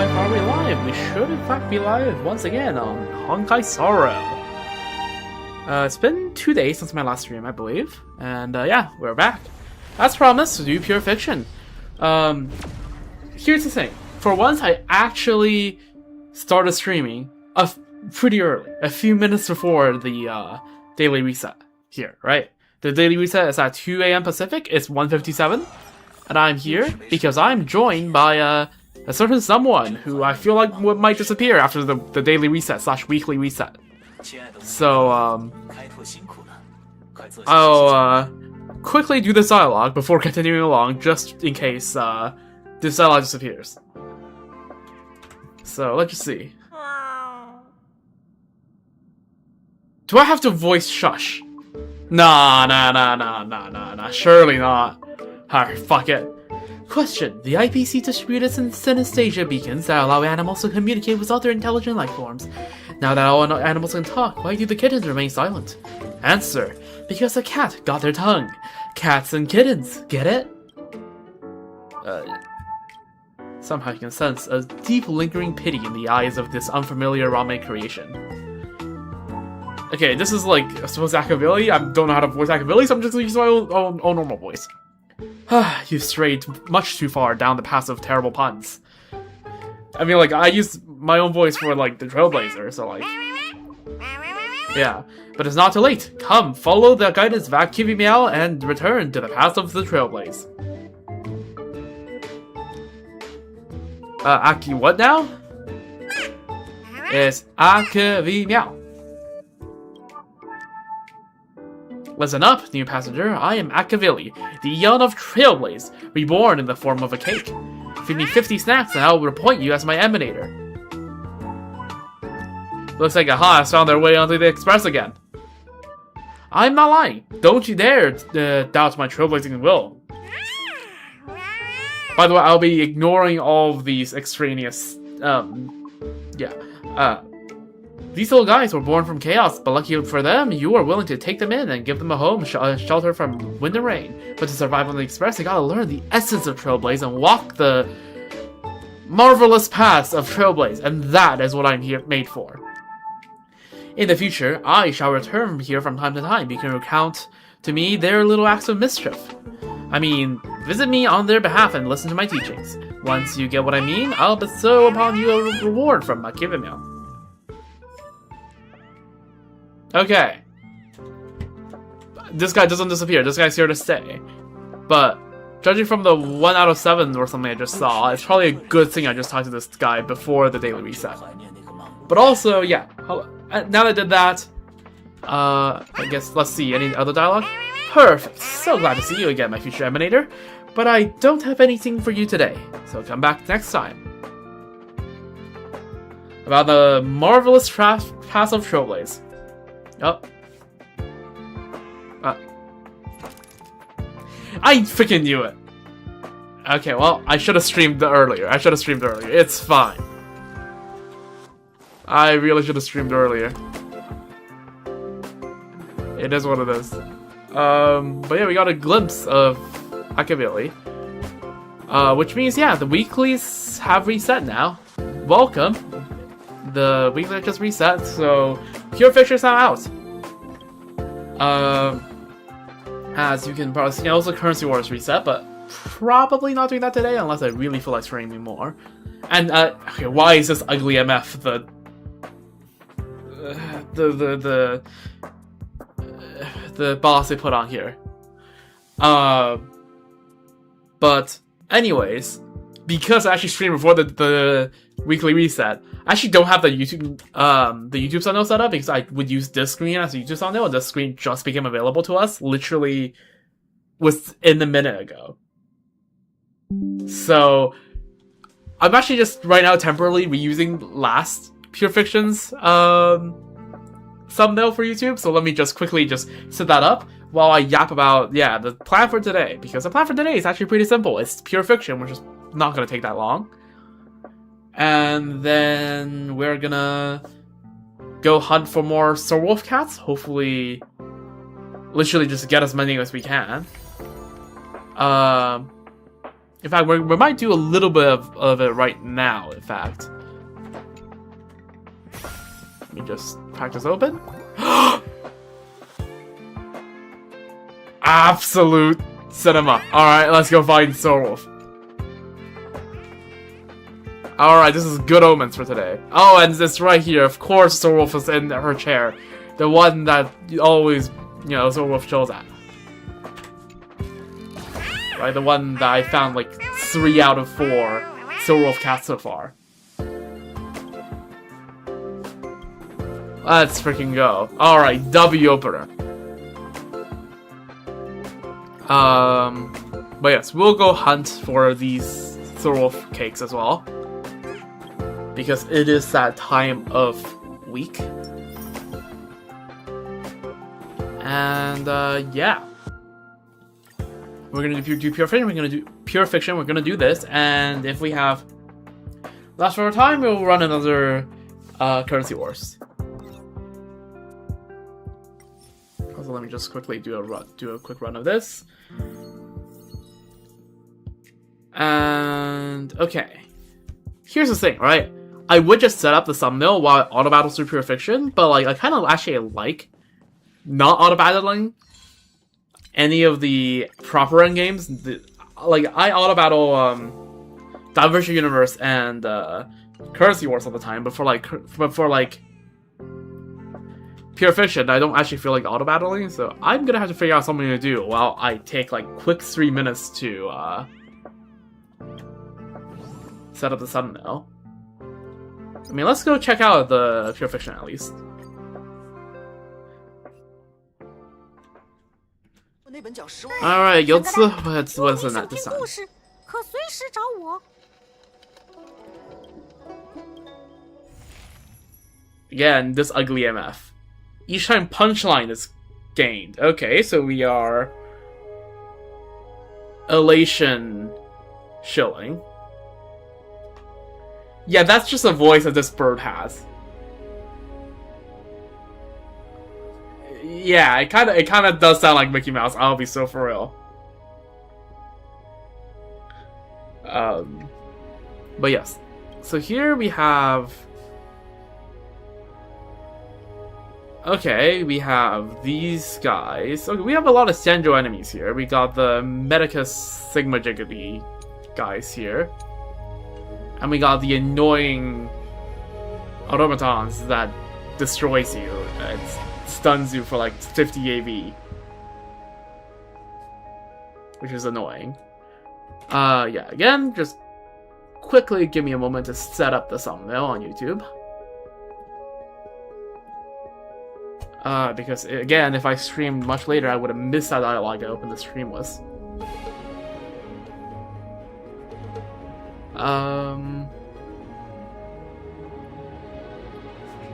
Are we live? We should in fact be live once again on Honkai Sorrow. It's been 2 days since my last stream, I believe. And yeah, we're back. As promised, to do Pure Fiction. Here's the thing. For once, I actually started streaming pretty early. A few minutes before the daily reset here, right? The daily reset is at 2 AM Pacific. It's 1:57. And I'm here because I'm joined by a certain someone who I feel like might disappear after the daily reset / weekly reset. So, I'll quickly do this dialogue before continuing along, just in case this dialogue disappears. So, let's just see. Do I have to voice shush? Nah, surely not. Alright, fuck it. Question. The IPC distributed synesthesia beacons that allow animals to communicate with other intelligent life forms. Now that all animals can talk, why do the kittens remain silent? Answer. Because the cat got their tongue. Cats and kittens, get it? Somehow you can sense a deep lingering pity in the eyes of this unfamiliar ramen creation. Okay, this is like, I suppose Akavilli. I don't know how to voice Akavilli, so I'm just using my own normal voice. You've strayed much too far down the path of terrible puns. I mean, like, I use my own voice for, like, the Trailblazer, so, like... Yeah, but it's not too late. Come, follow the guidance of Akivi Meow and return to the path of the Trailblaze. Aki what now? It's Akivi Meow. Listen up, new passenger. I am Akavilli, the Eon of Trailblaze, reborn in the form of a cake. Feed me 50 snacks and I will appoint you as my emanator. Looks like Aha has found their way onto the express again. I'm not lying. Don't you dare doubt my trailblazing will. By the way, I'll be ignoring all of these extraneous, these little guys were born from chaos, but lucky for them, you are willing to take them in and give them a home, shelter from wind and rain. But to survive on the express, they gotta learn the essence of Trailblaze and walk the marvelous paths of Trailblaze, and that is what I'm here made for. In the future, I shall return here from time to time. You can recount to me their little acts of mischief. I mean, visit me on their behalf and listen to my teachings. Once you get what I mean, I'll bestow upon you a reward from my Kivimil. Okay. This guy doesn't disappear. This guy's here to stay. But, judging from the 1 out of 7 or something I just saw, it's probably a good thing I just talked to this guy before the daily reset. But also, yeah. Now that I did that, I guess, let's see. Any other dialogue? Perfect. So glad to see you again, my future emanator. But I don't have anything for you today. So come back next time. About the marvelous path of Trailblaze. Oh. I freaking knew it. Okay, well, I should have streamed earlier. It's fine. I really should have streamed earlier. It is what it is. But yeah, we got a glimpse of Akavilli. Which means, yeah, the weeklies have reset now. Welcome. The weekly just reset, so Pure Fiction is now out. As you can probably see, also Currency Wars reset, but probably not doing that today unless I really feel like streaming more. And okay, why is this ugly MF the boss they put on here? But anyways, because I actually streamed before the weekly reset, I actually don't have the YouTube thumbnail set up because I would use this screen as a YouTube thumbnail, and this screen just became available to us literally within a minute ago. So I'm actually just right now temporarily reusing last Pure Fiction's thumbnail for YouTube. So let me just quickly just set that up while I yap about the plan for today, because the plan for today is actually pretty simple. It's Pure Fiction, which is not going to take that long. And then we're gonna go hunt for more Sir Wolf Cats. Hopefully, literally just get as many as we can. In fact, we might do a little bit of it right now, in fact. Let me just practice open. Absolute cinema. Alright, let's go find Soulwolf. Alright, this is good omens for today. Oh, and it's right here. Of course Soulwolf is in her chair. The one that always, Soulwolf chills at. Right, the one that I found like 3 out of 4 Soulwolf cats so far. Let's freaking go. Alright, W opener. But yes, we'll go hunt for these Soulwolf cakes as well. Because it is that time of week. And, yeah. We're gonna do pure fiction, we're gonna do pure fiction, we're gonna do this, and if we have last for time, we'll run another currency wars. Also, let me just quickly do a quick run of this. And okay. Here's the thing, right? I would just set up the thumbnail while auto battles through pure fiction, but like I kinda actually like not auto battling any of the proper end games. Like I auto battle Divergent Universe and Currency Wars all the time, but for like pure fiction, I don't actually feel like auto battling, so I'm gonna have to figure out something to do while I take like quick 3 minutes to set up the thumbnail. I mean, let's go check out the pure fiction at least. Alright, what's in that this time? Again, this ugly MF. Each time punchline is gained. Okay, so we are elation shilling. Yeah, that's just a voice that this bird has. Yeah, it kind of does sound like Mickey Mouse. I'll be so for real. But yes. So here we have. Okay, we have these guys. Okay, we have a lot of Senjo enemies here. We got the Medicus Sigma Jiggity guys here. And we got the annoying automatons that destroys you. It stuns you for like 50 AV. Which is annoying. Yeah, again, just quickly give me a moment to set up the thumbnail on YouTube. Because, again, if I streamed much later, I would have missed that dialogue I opened the stream with.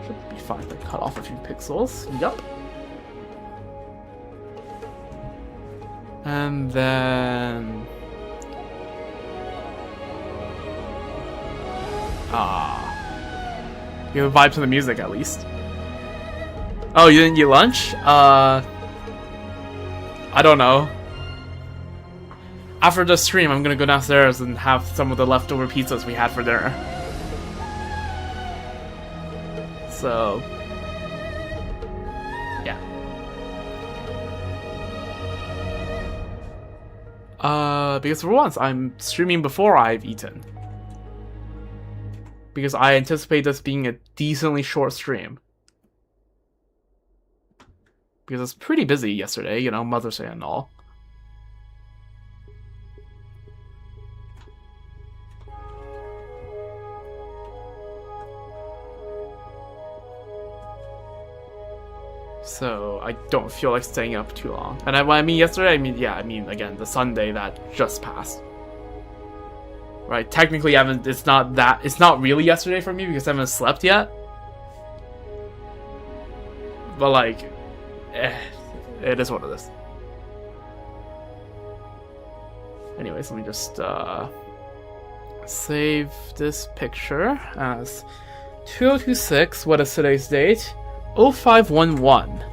Should be fine to cut off a few pixels. Yup. And then... you have a vibe to the music, at least. Oh, you didn't eat lunch? I don't know. After the stream, I'm gonna go downstairs and have some of the leftover pizzas we had for dinner. So... yeah. Because for once, I'm streaming before I've eaten. Because I anticipate this being a decently short stream. Because it's pretty busy yesterday, you know, Mother's Day and all. So, I don't feel like staying up too long. And when I mean yesterday, I mean, again, the Sunday that just passed. Right, technically it's not really yesterday for me because I haven't slept yet. But like, it is what it is. Anyways, let me just save this picture as 2026. What is today's date? 0511.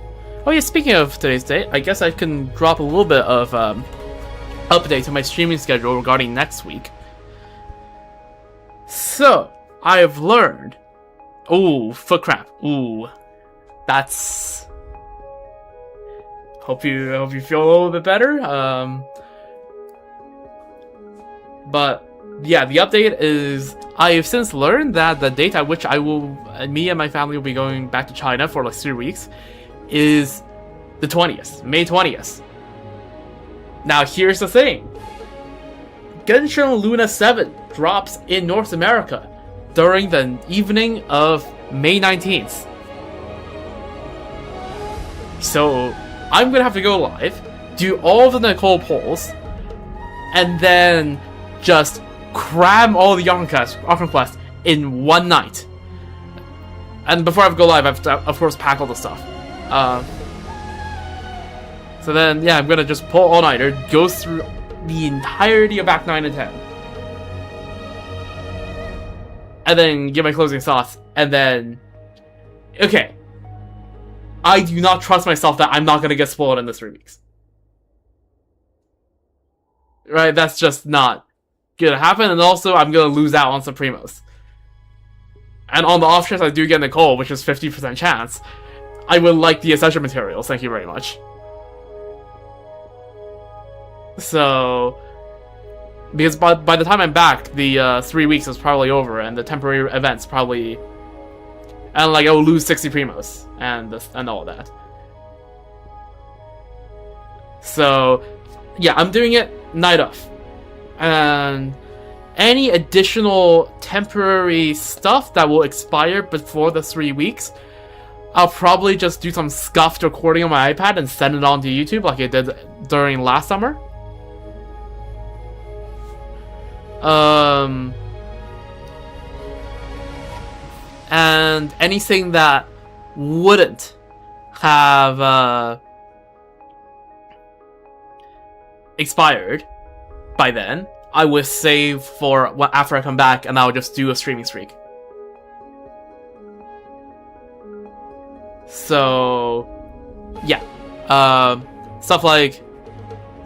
Oh yeah, speaking of today's date, I guess I can drop a little bit of update to my streaming schedule regarding next week. So, I have learned. Ooh, foot cramp. Ooh, that's. Hope you feel a little bit better. But yeah, the update is I have since learned that the date at which me and my family will be going back to China for like 3 weeks is the 20th, May 20th. Now here's the thing. Genshin Luna 7 drops in North America during the evening of May 19th. So I'm gonna have to go live, do all of the Nicole polls, and then just cram all the offering quests in one night. And before I go live, I have to, of course, pack all the stuff. So then, yeah, I'm gonna just pull all-nighter, go through the entirety of Act 9 and 10. And then give my closing thoughts, and then... Okay. I do not trust myself that I'm not gonna get spoiled in the 3 weeks. Right, that's just not gonna happen, and also I'm gonna lose out on some primos. And on the off chance I do get Nicole, which is 50% chance, I would like the essential materials, thank you very much. So, because by the time I'm back, the 3 weeks is probably over, and the temporary events probably, and like I will lose 60 primos and all that. So, yeah, I'm doing it night of, and any additional temporary stuff that will expire before the 3 weeks, I'll probably just do some scuffed recording on my iPad and send it on to YouTube like I did during last summer. And anything that wouldn't have expired by then, I will save for after I come back, and I'll just do a streaming streak. So, yeah. Stuff like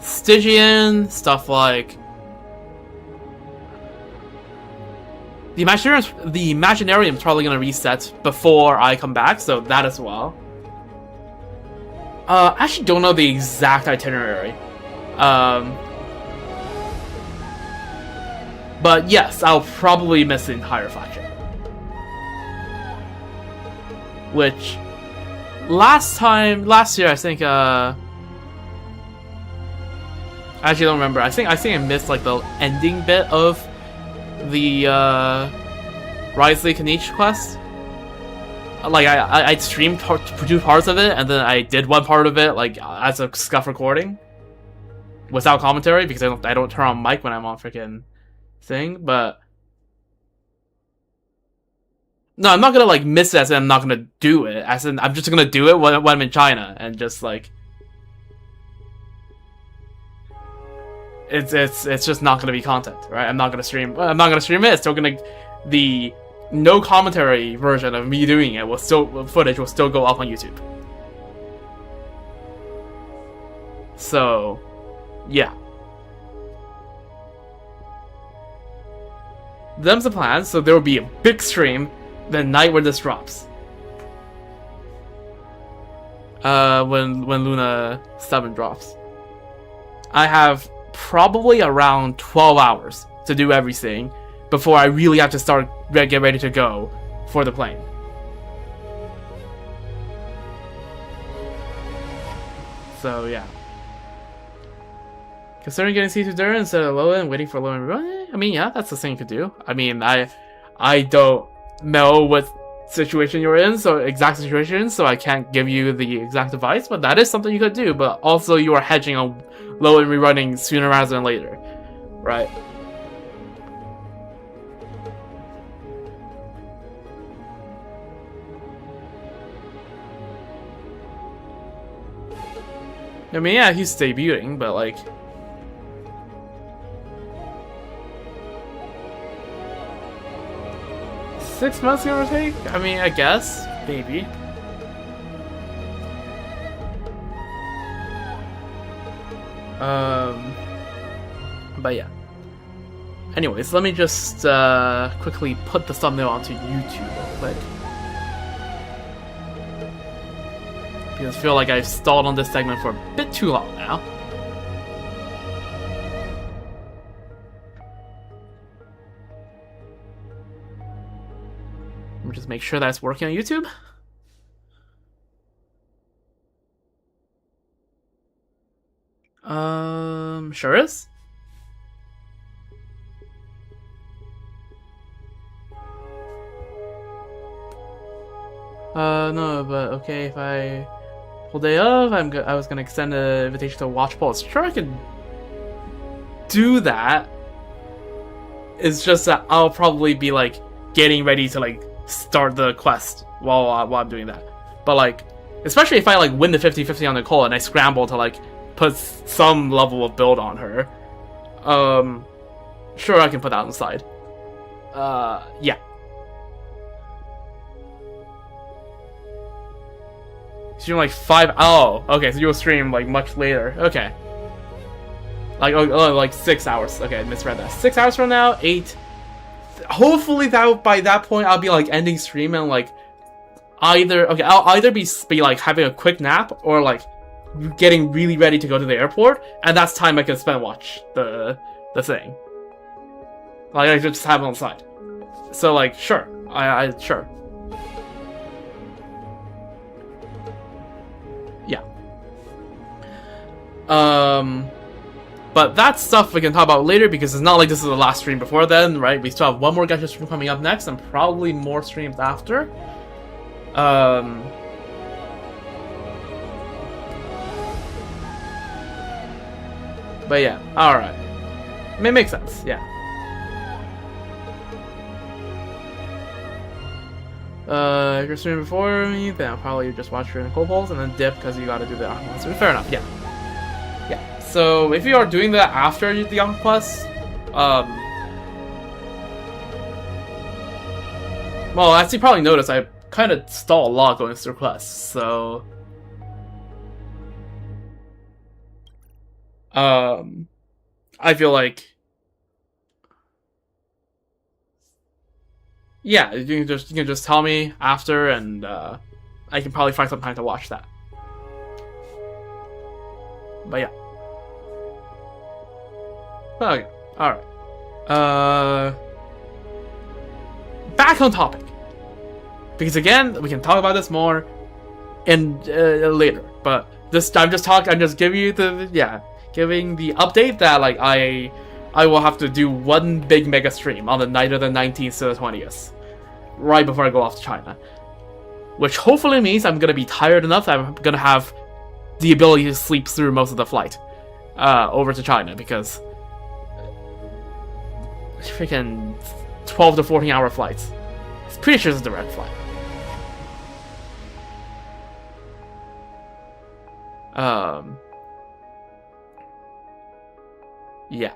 Stygian, stuff like the Imaginarium's probably gonna reset before I come back, so that as well. I actually don't know the exact itinerary. But yes, I'll probably miss the entire faction. Which, last year, I think, I actually don't remember. I think I missed like the ending bit of the Risley Kanish quest. Like I streamed two parts of it, and then I did one part of it like as a scuff recording without commentary because I don't turn on mic when I'm on freaking thing. But no, I'm not gonna like miss it as in I'm not gonna do it. As in I'm just gonna do it when I'm in China and just like it's just not gonna be content, right? I'm not gonna stream it. It's still gonna the no commentary version of me doing it footage will still go up on YouTube. So, yeah. Them's the plan. So there will be a big stream the night where this drops. When Luna 7 drops. I have probably around 12 hours to do everything before I really have to get ready to go for the plane. So yeah. Considering getting C2 Dura instead of low and waiting for low and I mean, yeah, that's the thing you could do. I mean, I don't know what situation you're in, so I can't give you the exact advice, but that is something you could do. But also, you are hedging on low and rerunning sooner rather than later, right? I mean, yeah, he's debuting, but like, $6 months give or take? I mean, I guess, maybe. But yeah. Anyways, let me just quickly put the thumbnail onto YouTube real quick. Because I feel like I've stalled on this segment for a bit too long now. Let me just make sure that's working on YouTube. Sure is. No, but okay, if I full day of, I was gonna extend the invitation to watch polls. Sure, I could do that. It's just that I'll probably be like getting ready to like start the quest while I'm doing that. But like, especially if I like win the 50-50 on Nicole and I scramble to like put some level of build on her, sure, I can put that on the side. Yeah. Stream like 5. Oh, okay. So you'll stream like much later. Okay. Like 6 hours. Okay, I misread that. 6 hours from now, 8. Hopefully that by that point I'll be like ending stream and like I'll either be like having a quick nap or like getting really ready to go to the airport, and that's time I can spend watch the thing. Like I just have it on the side. So like sure, I sure. Yeah. But that stuff we can talk about later because it's not like this is the last stream before then, right? We still have one more gacha stream coming up next and probably more streams after. But yeah, alright. It makes sense, yeah. If you're streaming before me, then I'll probably just watch your Nicole polls and then dip because you gotta do the Aqua Quest. Fair enough, yeah. Yeah, so if you are doing that after the Aqua Quest, well, as you probably noticed, I kind of stall a lot going through quests, so I feel like, yeah, you can just tell me after, and I can probably find some time to watch that. But yeah. Okay, alright. Back on topic. Because again, we can talk about this more in later. But I'm just giving you giving the update that like I will have to do one big mega stream on the night of the 19th to the 20th, right before I go off to China. Which hopefully means I'm gonna be tired enough that I'm gonna have the ability to sleep through most of the flight over to China, because freaking 12 to 14 hour flights. It's pretty sure it's a direct flight. Yeah.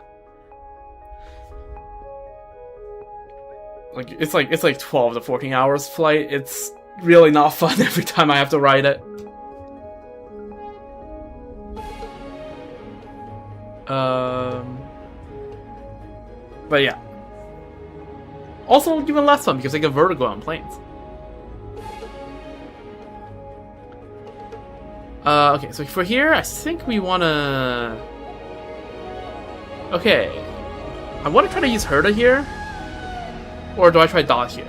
Like it's like 12 to 14 hours flight. It's really not fun every time I have to ride it. But yeah. Also even less fun because I get vertigo on planes. Okay, so for here, I think we wanna... Okay. I wanna try to use Herda here. Or do I try Dot here?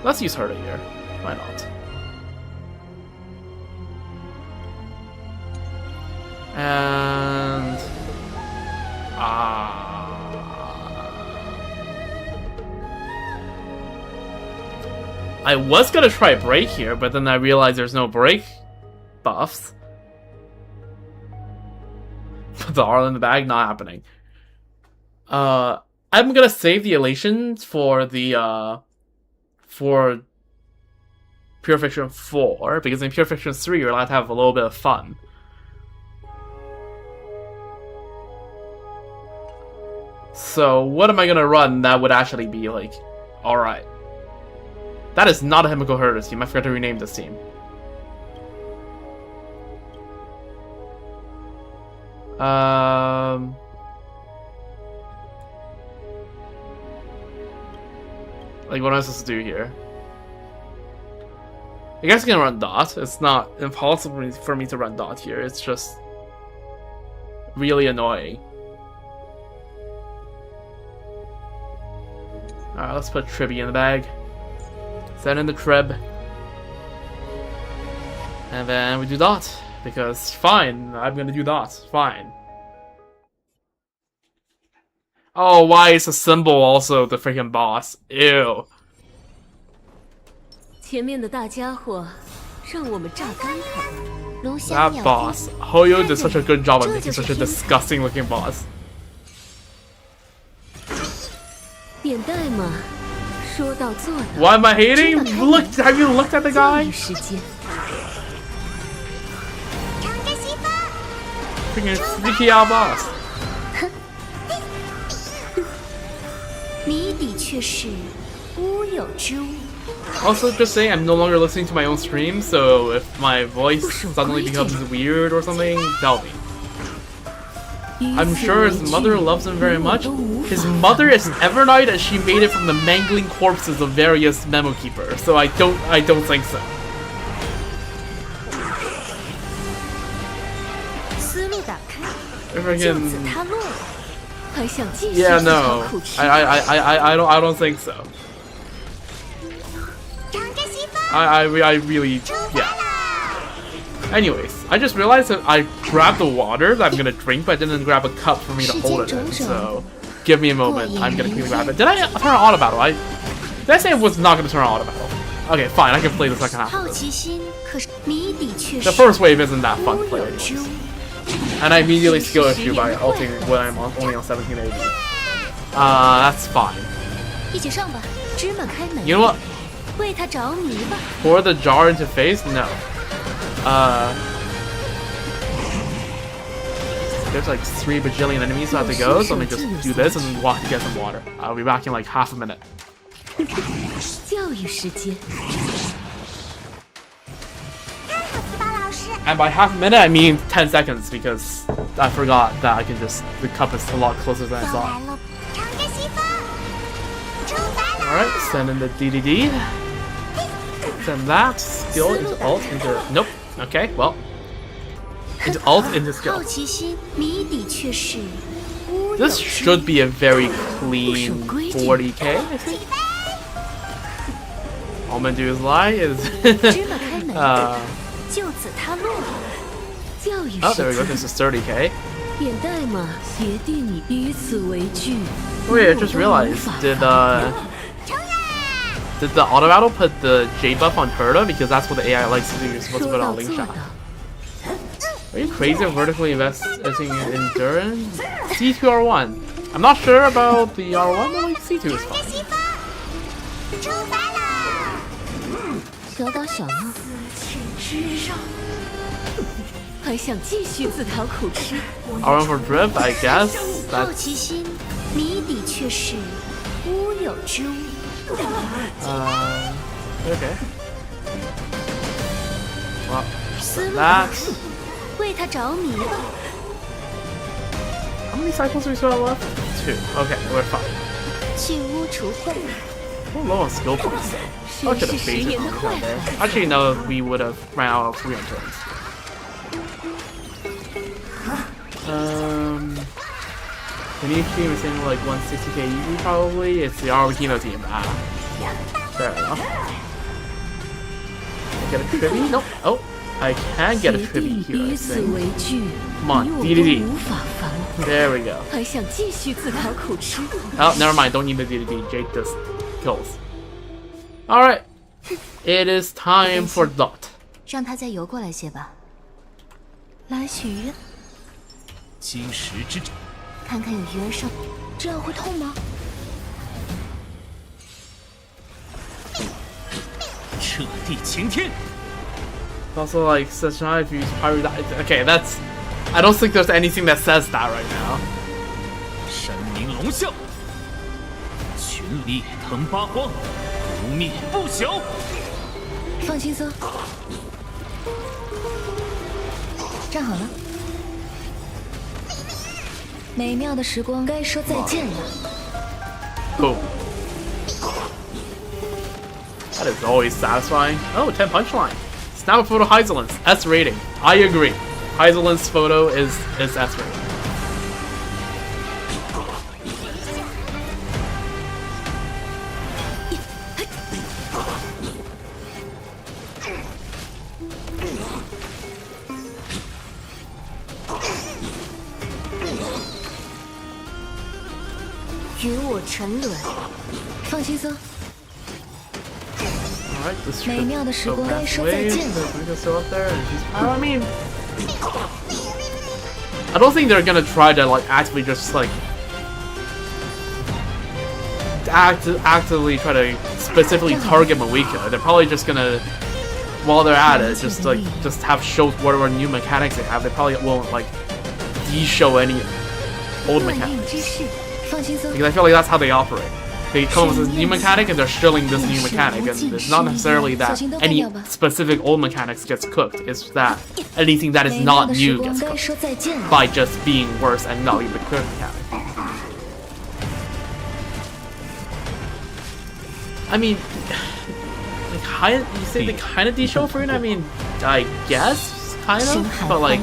Let's use Herda here. Why not? And... I was gonna try break here, but then I realized there's no break buffs. Put the Arl in the bag, not happening. I'm gonna save the elations for the for Pure Fiction 4, because in Pure Fiction 3 you're allowed to have a little bit of fun. So what am I gonna run that would actually be like, alright. That is not a Himiko Herder team. I forgot to rename this team. Like, what am I supposed to do here? I guess I can run dot. It's not impossible for me to run dot here. It's just really annoying. Alright, let's put Tribby in the bag. Send in the Trib. And then we do dot. Because, fine, I'm gonna do dot. Fine. Oh, why is a symbol also the freaking boss? Ew. 前面的大家伙让我们榨干他。 That boss. Hoyo did such a good job of making such a disgusting looking boss. 点带嘛，说到做到。 Why am I hating? Look, have you looked at the guy? 时间。 Freaking sneaky out boss. 你的确是乌有之物。 Also, just saying, I'm no longer listening to my own stream, so if my voice suddenly becomes weird or something, tell me. I'm sure his mother loves him very much. His mother is Evernight, and she made it from the mangling corpses of various memo keepers, so I don't think so. 思路打开， Freaking 他落了，还想继续 yeah, 自讨 no, 苦吃。 I don't think so. I really, yeah. Anyways, I just realized that I grabbed the water that I'm gonna drink, but I didn't grab a cup for me to hold it in, so give me a moment, I'm gonna quickly grab it. Did I turn on auto battle? Did I say I was not gonna turn on auto battle? Okay, fine, I can play the second half of 好 this. 奇心可是你的确 The 是 first wave isn't that fun to play 乌有之 anyways. 物。 And I immediately skill issue by ulting when I'm only on 1780. That's fine. 一起上吧，芝麻开门。 You know what? 为他着迷吧。 Pour the jar into face? No. There's like 3 bajillion enemies so I have to go, so let me just do this and walk to get some water. I'll be back in like half a minute. 教育时间。 And by half a minute, I mean 10 seconds because I forgot that I can just, the cup is a lot closer than I thought. Alright, send in the DDD. Send that, skill into ult, into, nope, okay, well. Into ult, into 好 skill. 奇心，你的确是乌有 This 之 should be a very clean 40k, I think. All I'm gonna do is lie, is 芝麻开门。 就此他落了。教育 oh, 时 there we go, 间。 this is 30k. 点带嘛，别定你与此为惧。 Wait, I just realized, did the auto battle put the J buff on Herda? Because that's what the AI likes to do. You're supposed to 说 put it 到 on Link 做 Shot. 到。 Are you crazy of vertically investing in endurance? C2 R1. I'm not sure about the R1, but like C2 is fine. 得到小梦。还想继续自讨苦吃。 R1 for drift, I guess. 好 That's 奇心，你的确是乌有之物。 okay. Well, 思路 that. 为他着迷吧。 How many cycles do we still have left? 2. Okay, we're fine. 去污除秽。 We're low on skill points though. I should 是 have 十 phased it 年的 on 坏 there. 孩 Actually, no, we would have ran out of 3 turns. The new team is in like 160k easy probably. It's the Arwakino team. Ah. Fair enough. Get a tribby? Nope. Oh, I can get a 铁 tribby 定 here, I 与此 think. 为惧。 Come on, 你我 DDD. 都无法防。 There we go. 还想继续自讨苦吃。 Oh, never mind. Don't need the DDD. Jake just kills. Alright. It is time for Dot. 让他再游过来些吧。来许愿，金石之掌，看看有鱼儿上，这样会痛吗？彻地擎天。 Also, like, such an if you pirate that. Okay, that's. I don't think there's anything that says that right now. 山明龙啸，群力腾八荒，不灭不朽。放轻松，站好了。美妙的时光该说再见了。 Boom. That is always satisfying. Oh, 10 punchline. Snap a photo Heiselin's S rating. I agree. Heiselin's photo is S rating. Alright, this should go pathway. There's still up there, and she's. I mean, I don't think they're gonna try to like actively just like actively try to specifically target Moika. They're probably just gonna, while they're at it, just have show whatever new mechanics they have. They probably won't like de-show any old mechanics because I feel like that's how they operate. They come up with this new mechanic and they're showing this new mechanic, and it's not necessarily that any specific old mechanics gets cooked, it's that anything that is not new gets cooked by just being worse and not even the current mechanic. I mean, you say they kind of de-show for it? I mean, I guess, kind of, but like,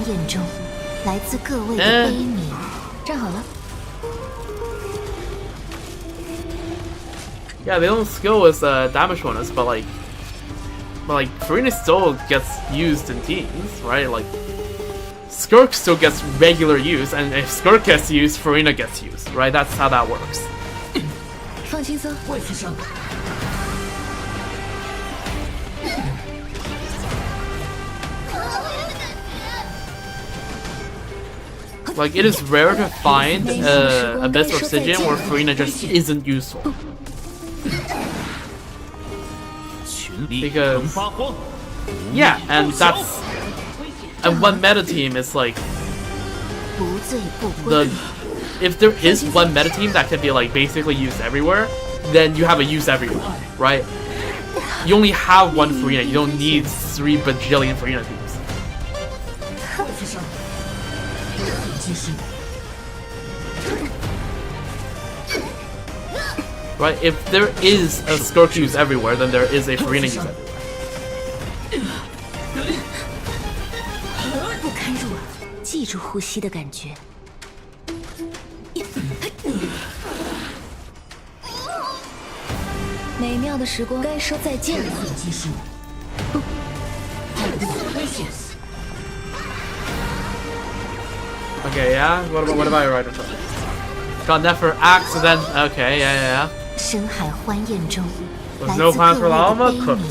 yeah, they don't skill as damage bonus, but like Farina still gets used in teams, right? Like, Skirk still gets regular use, and if Skirk gets used, Farina gets used, right? That's how that works. Like, it is rare to find Abyss or Stygian where Farina just isn't useful. Because, yeah, and that's, and one meta team is like, if there is one meta team that can be like basically used everywhere, then you have a use everywhere, right? You only have one Farina, you don't need 3 bajillion Farina teams. Right, if there is a Skirk use everywhere, then there is a Farina use everywhere. Okay, yeah? What about your right control? Got that for accident. Okay, yeah. There's no plans for Llama? Cooked.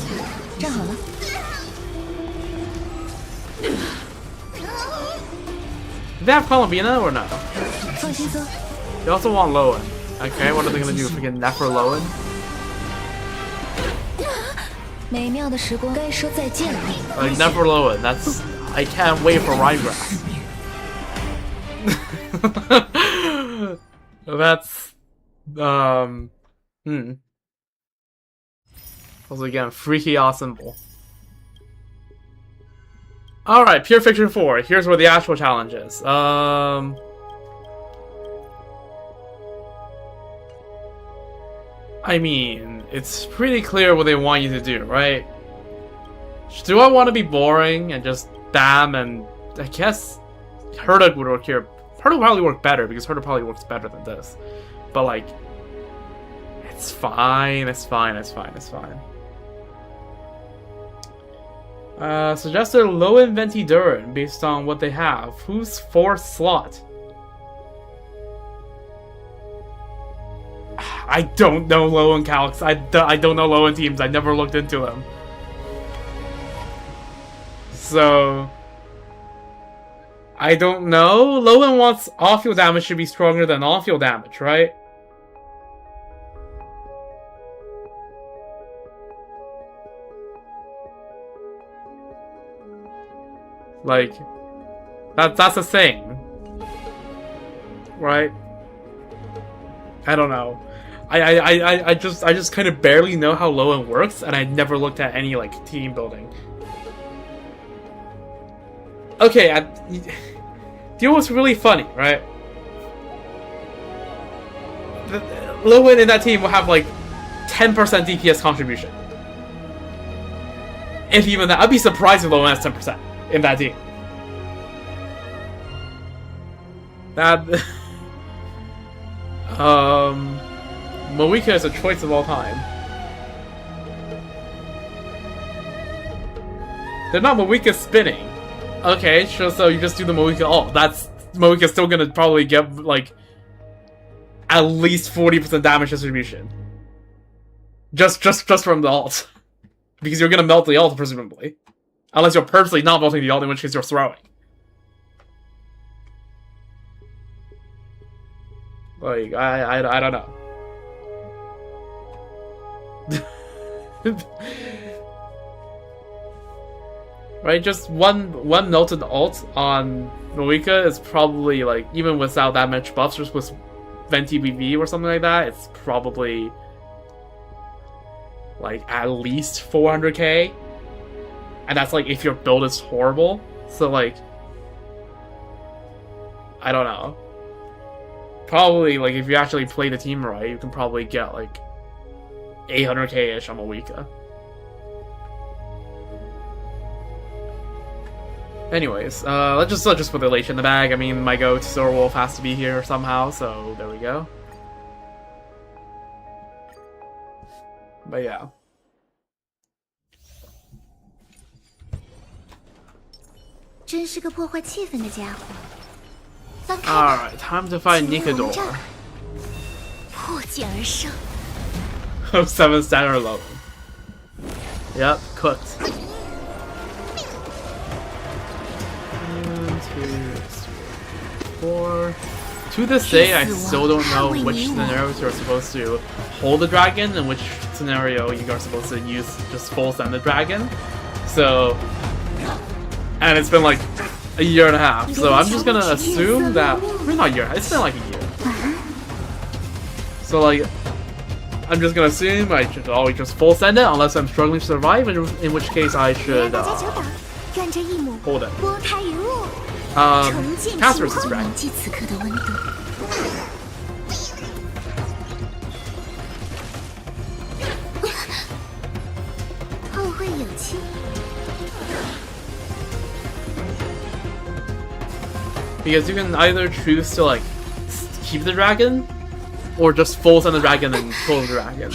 Do they have Columbina or no? They also want Lowen. Okay, what are they gonna do? Freaking Nefer Lowen? Like, Nefer Lowen, that's... I can't wait for Rhinegrass. That's... Also, again, freaky awesome symbol. Alright, Pure Fiction 4. Here's where the actual challenge is. I mean, it's pretty clear what they want you to do, right? Do I want to be boring and just bam and... I guess Herda would work here. Herda would probably work better, because Herda probably works better than this. But like... It's fine, it's fine. Suggested low Venti Durin based on what they have. Who's 4th slot? I don't know Lowen calcs. I don't know Lowen teams. I never looked into them. So... I don't know. Lowen wants off-field damage to be stronger than on-field damage, right? Like, that's a thing, right? I don't know. I just kind of barely know how Lowen works, and I never looked at any like team building. Okay, you know what's really funny, right? Lewin in that team will have like 10% DPS contribution. If even that, I'd be surprised if Lewin has 10% in that team. That Moika is a choice of all time. They're not Moika spinning. Okay, so you just do the Moika ult. That's Moika's still gonna probably get like at least 40% damage distribution. Just from the ult. Because you're gonna melt the ult, presumably. Unless you're purposely not melting the ult, in which case you're throwing. Like, I don't know. Right, just one melted ult on Moika is probably, like, even without that much buffs, just with Venti BV or something like that, it's probably like at least 400k, and that's like if your build is horrible. So like, I don't know. Probably like if you actually play the team right, you can probably get like 800k ish on Moika. Anyways, let's just put the Leash in the bag. I mean, my goat Zorwolf has to be here somehow, so there we go. But yeah. Alright, time to fight Nikador. 7 standard level. Yep, cooked. 1, 2, 3, 4. To this day, I still don't know which scenarios you're supposed to hold the dragon and which scenario you are supposed to use just full send the dragon. So, and it's been like a year and a half, so I'm just gonna assume that, maybe not a year, it's been like a year. So like, I'm just gonna assume I should always just full send it unless I'm struggling to survive, in which case I should hold it. Cast versus dragon. Because you can either choose to like keep the dragon, or just full send the dragon and kill the dragon.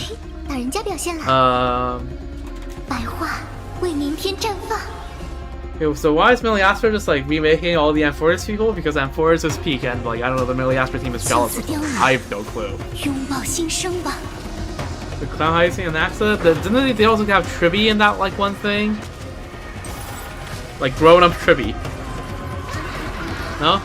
Okay, so why is Miliastra just like remaking all the Amphoris people? Because Amphoris is peak and like I don't know, the Miliastra team is jealous or something. I have no clue. The Clown Hyacinth and Axa, didn't they also have Tribby in that like one thing? Like grown up Tribby. No?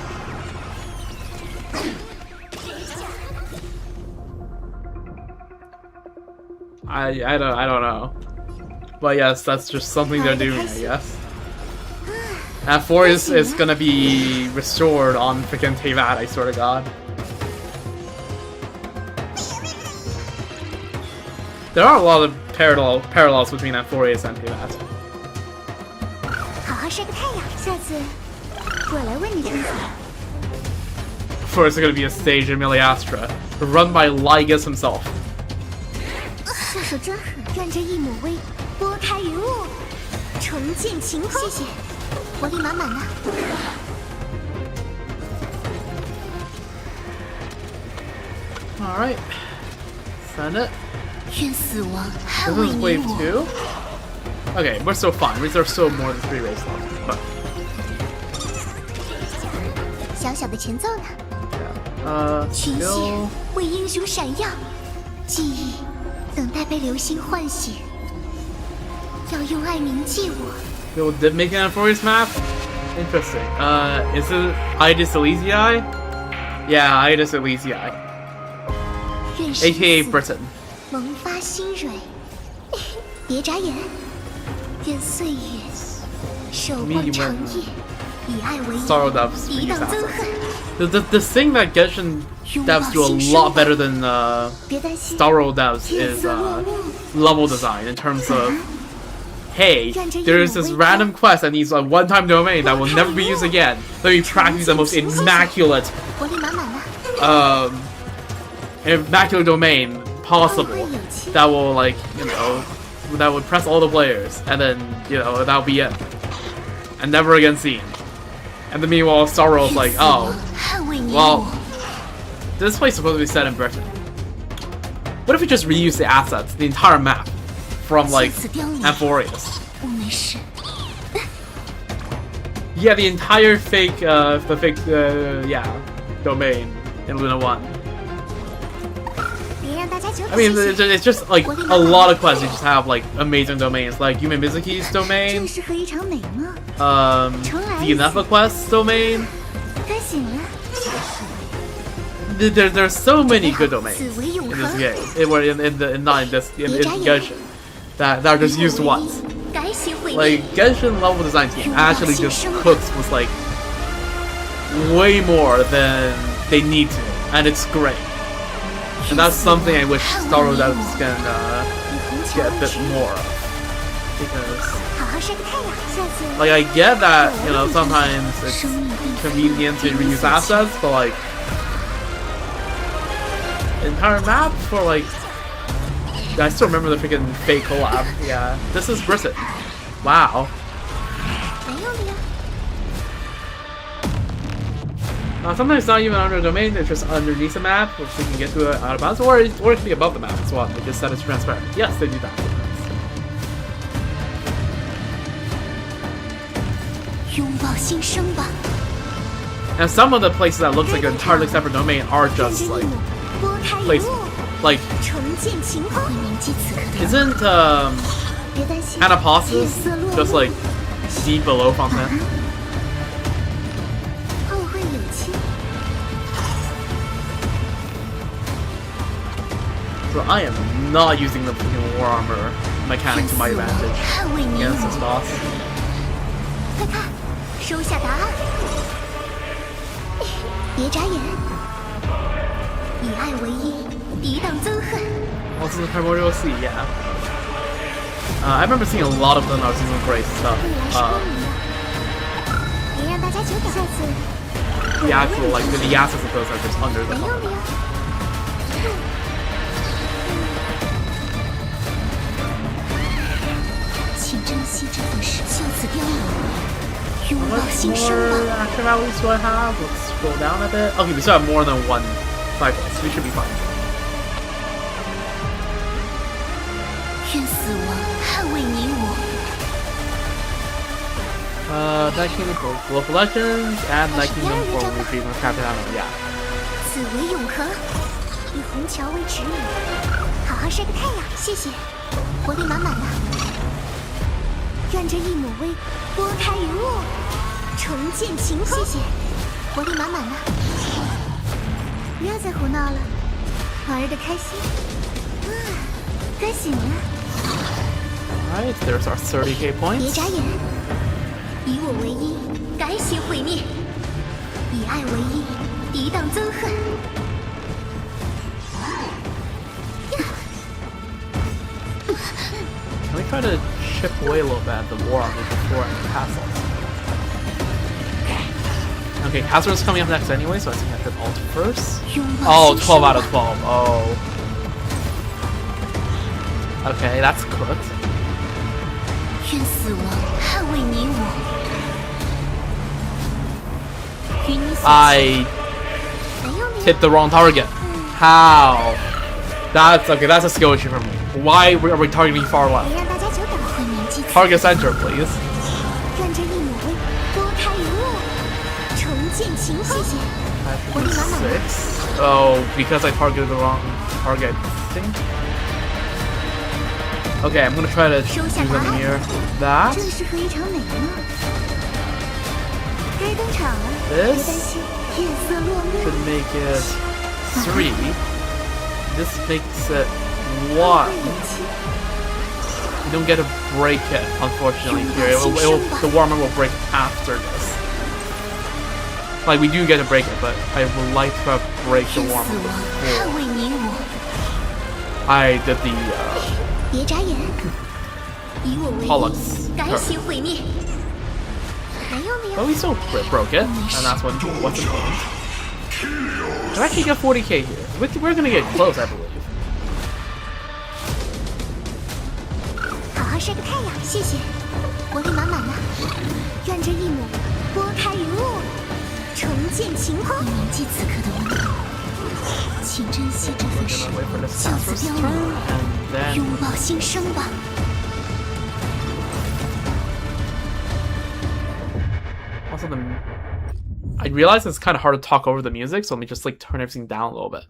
I don't know. But yes, that's just something they're doing, I guess. And 4 is gonna be restored on freaking Teyvat, I swear to god. There are a lot of parallels between Amphoris and Teyvat. Amphoris is gonna be a stage in Miliastra, run by Lygus himself. Alright. Send it. This is wave 2? Okay, we're still fine. We're still more than 3 waves left. But... skill... Yo, did make an Amphoris map? Interesting. Is it Idis Elysiae? Yeah, Idis Elysiae. AKA Britain. Sorrow devs use assets. The thing that Genshin devs do a lot better than Starro devs is level design in terms of, hey, there's this random quest that needs a one-time domain that will never be used again. Let me practice the most immaculate immaculate domain possible that will like, you know, that would press all the players, and then, you know, that'll be it. And never again seen. And then meanwhile, Star Wars like, oh, well, this place is supposed to be set in Britain. What if we just reuse the assets, the entire map, from like Amphorius? Yeah, the entire fake, yeah, domain in Luna 1. I mean, it's just like a lot of quests. You just have like amazing domains, like Yume Mizuki's domain, the Inefa Quest domain. There's so many good domains in this game. Not in this in Genshin that are just used once. Like Genshin level design team actually just cooks with like way more than they need to, and it's great. And that's something I wish Star Wars devs can get a bit more of. Because, like, I get that, you know, sometimes it's convenient to reuse assets, but like, entire map for like, I still remember the freaking fake collab. Yeah, this is Britain. Wow. Sometimes it's not even under a domain, it's just underneath the map, which we can get to out of bounds, or it can be above the map as well. They just set it transparent. Yes, they do that. And some of the places that looks like an entirely separate domain are just like places. Like, isn't Anaposis just like deep below Fontaine? So I am not using the freaking war armor mechanic to my advantage against this boss. Also the Primordial Sea, yeah. I remember seeing a lot of them. I was using great stuff. The actual, like, the assets of those are just under the map. How much more active values do I have? Let's scroll down a bit. Okay, we still have more than one cycle, so we should be fine. Night Kingdom for Global Legends and Night Kingdom for Retrieving Capitano, yeah. Alright, there's our 30k points. Can we try to chip away a little bit at the war armor before I castle? Okay, Hazard is coming up next anyway, so I think I should ult first. Oh, 12 out of 12. Oh. Okay, that's cooked. I hit the wrong target. How? That's okay, that's a skill issue for me. Why are we targeting far left? Target center, please. 6. Oh, because I targeted the wrong target, I think. Okay, I'm gonna try to use them near that. This should make it 3. This makes it 1. You don't get to break it, unfortunately, here. The warmer will break after this. Like, we do get to break it, but I would like to break the warmer before I did the Pollux turn. But we still broke it, and that's what's important. I actually get 40k here. we're gonna get close, I believe. 好好晒个太阳，谢谢。活力满满呢，愿这一抹拨开云雾，重见晴空。你铭记此刻的温柔，请珍惜这份时，就此凋零，拥抱新生吧。 Also, I realize it's kind of hard to talk over the music, so let me just like turn everything down a little bit.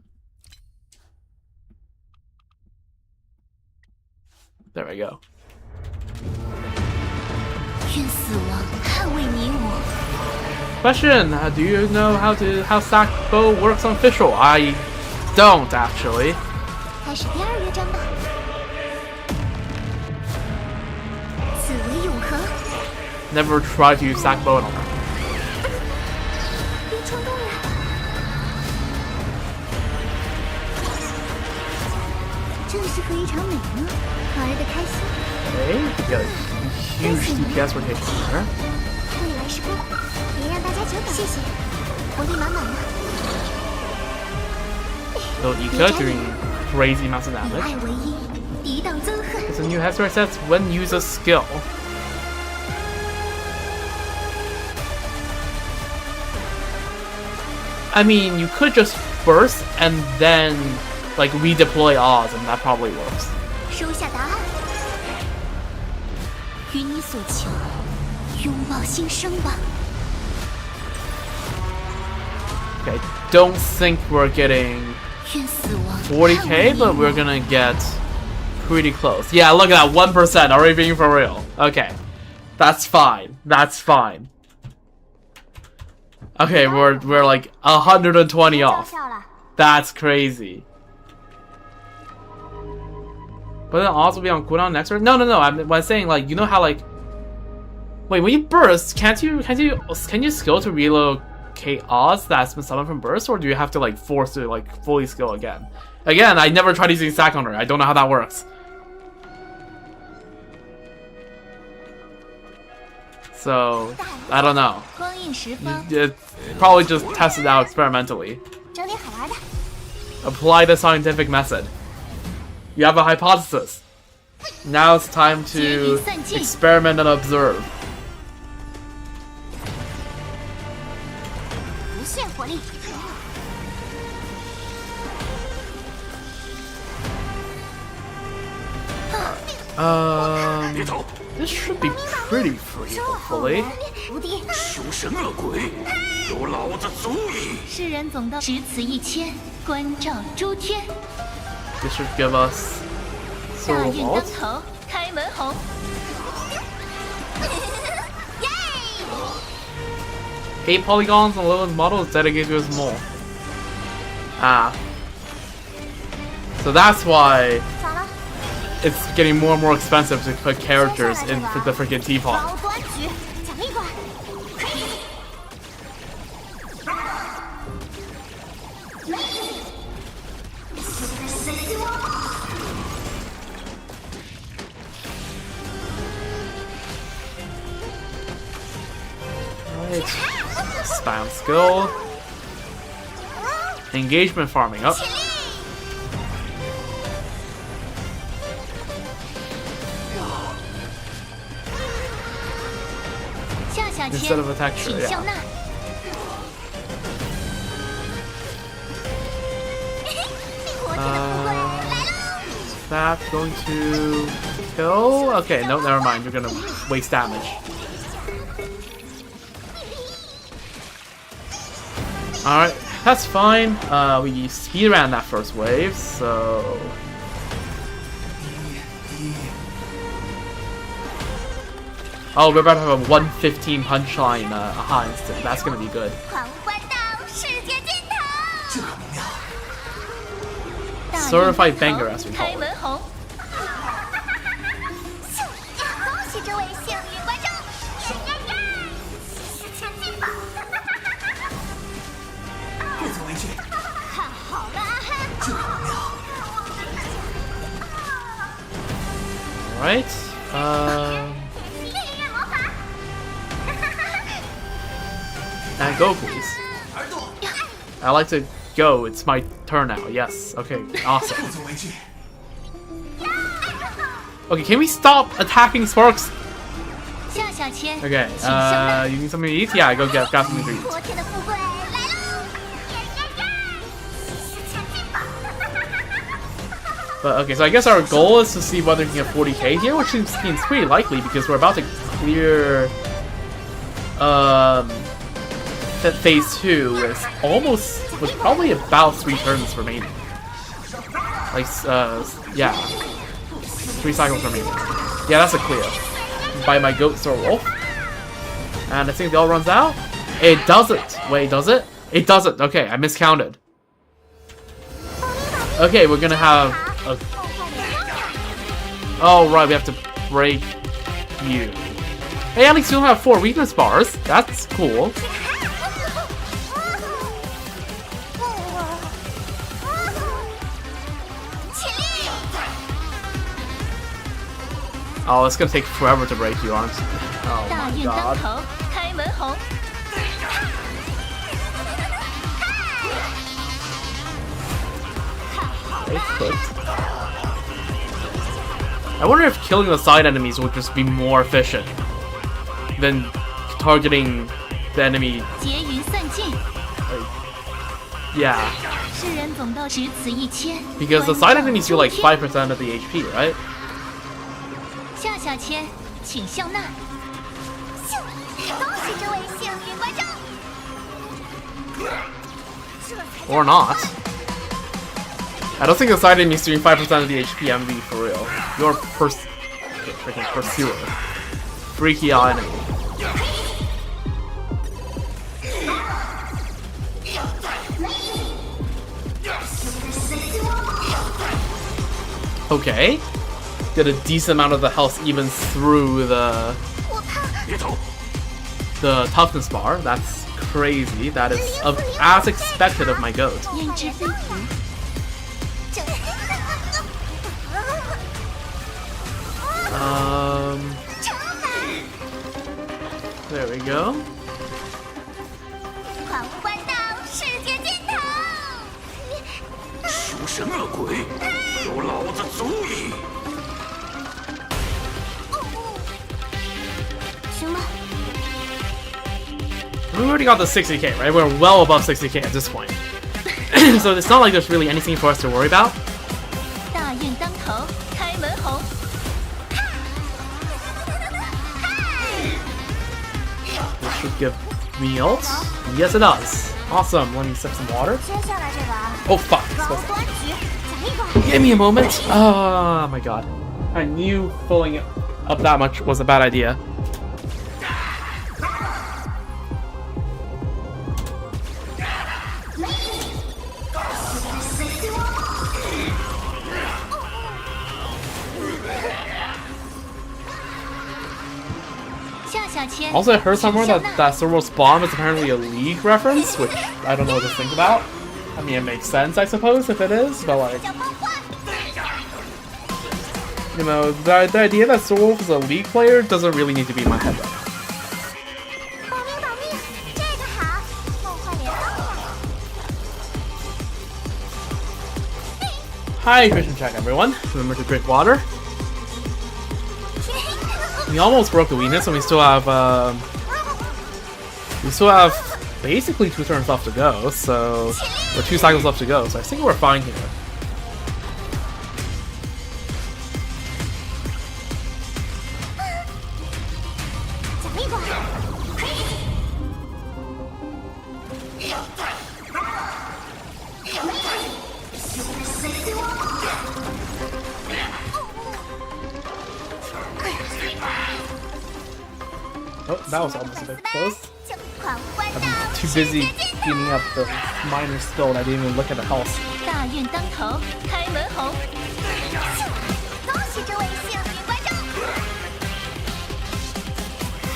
There we go. 愿死亡捍卫你我。 Question: Do you know how Sackbow works on official? I don't actually. 开始第2乐章吧。此为永恒。 Never tried to use Sackbow at all. 别冲动呀！正适合一场美梦，玩得开心。 Okay, you got a huge DPS rotation there. 未来时光，别让大家久等。谢谢，活力满满的。 So Ika doing crazy amounts of 以 damage. 爱为因，抵挡憎恨。 It's a new HSR sets when use a skill. I mean, you could just burst and then like redeploy Oz, and that probably works. 收下答案，与你所求，拥抱新生吧。 Okay, don't think we're getting 愿死亡 40k, but we're gonna get pretty close. Yeah, look at that, 1%. Are we being for real? Okay, that's fine. That's fine. Okay, we're like 120 off. That's crazy. But then Oz will be on cooldown next turn? No. I'm saying, like, you know how, like, wait, when you burst, can you skill to relocate Oz that's been summoned from burst, or do you have to like force to like fully skill again? Again, I never tried using Sack on her. I don't know how that works. So I don't know. 光阴时分， It's probably just test it out experimentally. 整点好玩的。 Apply the scientific method. You have a hypothesis. Now it's time to experiment and observe. 无限活力。 This should be pretty free, hopefully. 无敌。凶神恶鬼，有老子足矣。世人总到只此一千，关照诸天。 This should give us 大 Soul 运 Vault. 当头，开门红。8 polygons on Lilith's model is dedicated to his mole. Ah. So that's why 咋了？ it's getting more and more expensive to put characters in the freaking teapot. 高端局，讲一管。 Right. Spam skill. Engagement farming up. Instead of attack, sure, yeah. Is that going to kill? Okay, no, never mind. You're gonna waste damage. Alright, that's fine. We speed around that first wave, so... Oh, we're about to have a 115 punchline aha instant. That's gonna be good. 狂欢到世界尽头。 Certified banger, as we call 开 it. 门红。恭喜这位幸运观众！前进吧！别走为惧，看好了，阿憨。这个妙。 Alright. 烈焰魔法。 And go, please. I like to go. It's my turn now. Yes. Okay. Awesome. Okay, can we stop attacking Sparks? 夏小千， Okay. 请收纳。 You need something to eat? Yeah, go grab something to eat. 昨天的富贵来喽！前进吧！ But okay, so I guess our goal is to see whether we can get 40k here, which seems pretty likely because we're about to clear phase 2 with probably about 3 turns remaining. Like yeah. 3 cycles remaining. Yeah, that's a clear. By my goat or wolf. And I think it all runs out. It doesn't. Wait, does it? It doesn't. Okay, I miscounted. Okay, we're gonna have a... Oh, right, we have to break you. Hey, at least you don't have 4 weakness bars. That's cool. Oh, it's gonna take forever to break you, honestly. Oh 大 my 运当 god. 头，开门红。 I wonder if killing the side enemies would just be more efficient than targeting the enemy. 劫云散尽， Yeah, 世人总到只此一千。 because the side enemies do like 5% of the HP, right? 夏小千，请笑纳。恭喜这位幸运观众。 Or not. I don't think the side enemies doing 5% of the HP MV for real. Your freaking pursuer. Freaky enemy. Okay. Did a decent amount of the health even through the toughness bar. That's crazy. That is as expected of my goat. 焉知非福， There we go. 狂欢到世界尽头。凶神恶鬼，有老子足矣！ 行吗？ We already got the 60k, right? We're well above 60k at this point. So it's not like there's really anything for us to worry about. 大运当头，开门红。 This should give me ult. Yes, it does. Awesome. Let me sip some water. 接下来这个 Oh, fuck. 高端局，讲一个。 Give me a moment. Oh my god. I knew filling it up that much was a bad idea. Also, I heard somewhere that Soros Bomb is apparently a League reference, which I don't know what to think about. I mean, it makes sense, I suppose, if it is, but like... You know, the idea that Soros is a League player doesn't really need to be in my head right now. 保命保命，这个好，梦幻联动。 Hi, Christian check, everyone. Remember to drink water. We almost broke the weakness, and we still have basically 2 turns left to go, so or 2 cycles left to go. So I think we're fine here. Oh, that was almost a bit close. I'm too busy cleaning up the minor spill and I didn't even look at the health. 大运当头，开门红。恭喜这位幸运观众。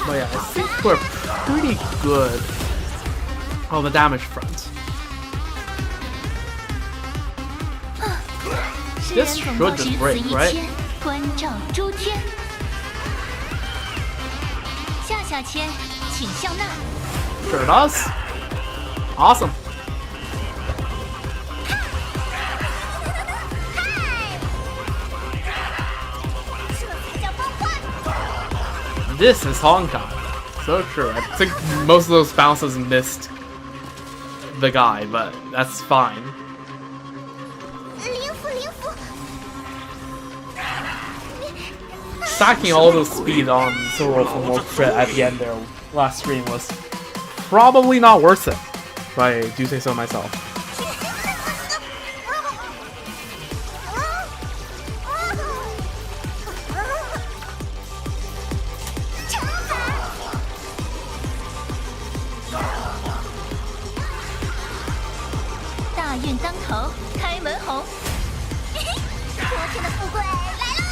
But yeah, I think we're pretty good on the damage front. This should just break, right? 关照诸天。夏小千，请笑纳。 Sure does. Awesome. This is Honkai. So true. I think most of those bounces missed the guy, but that's fine. Stacking all those speed on Zoro for more crit at the end there last stream was probably not worth it, if I do say so myself. 大运当头，开门红。昨天的富贵来喽！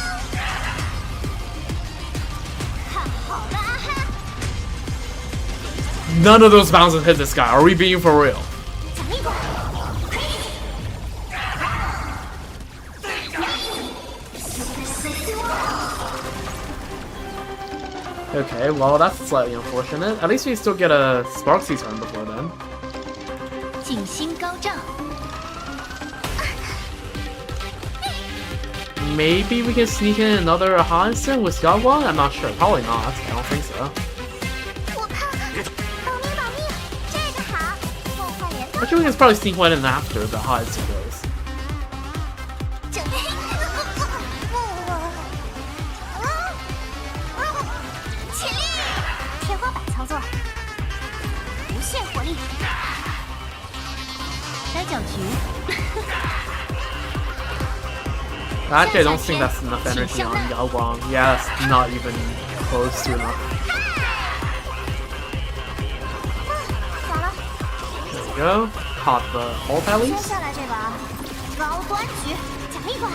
看好了啊哈！ None of those bounces hit this guy. Are we being for real? 奖励过来。 Okay, well that's slightly unfortunate. At least we still get a Sparksy turn before then. 景星高照。 Maybe we can sneak in another Hansen with Yagwang? I'm not sure. Probably not. I don't think so. 我看，保命保命，这个好，梦幻联动。 Actually, we can probably sneak one in after the Hansen goes. 这，起立，天花板操作，无限火力，开搅局。 Actually, I don't think that's enough energy on Yagwang. Yeah, that's not even close to enough. There we go. Caught the ult at 接 least. 下来这把高端局，奖励过来。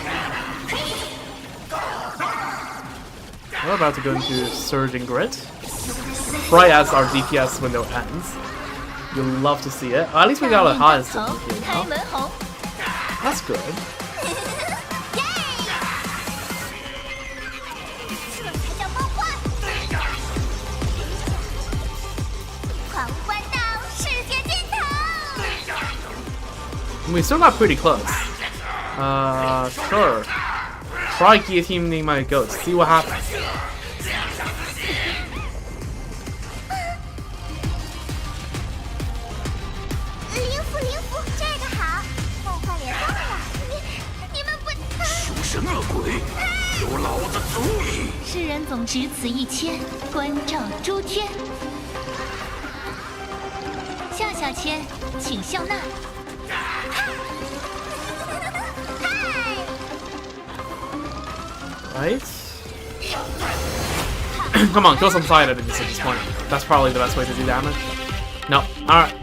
We're about to go into Surging Grit. Right as our DPS window ends. You'll love to see it. At least we got a Hansen here 开 now. 门红。 That's good. 这才叫梦幻！狂欢到世界尽头！ We still got pretty close. Sure. Try guillotining my goat. See what happens. 灵符灵符，这个好，梦幻联动了。你们不，凶神恶鬼，有老子足矣！世人总值此一千，关照诸天。下下签，请笑纳。嗨！ Right? Come on, kill some side enemies at this point. That's probably the best way to do damage. No. Alright.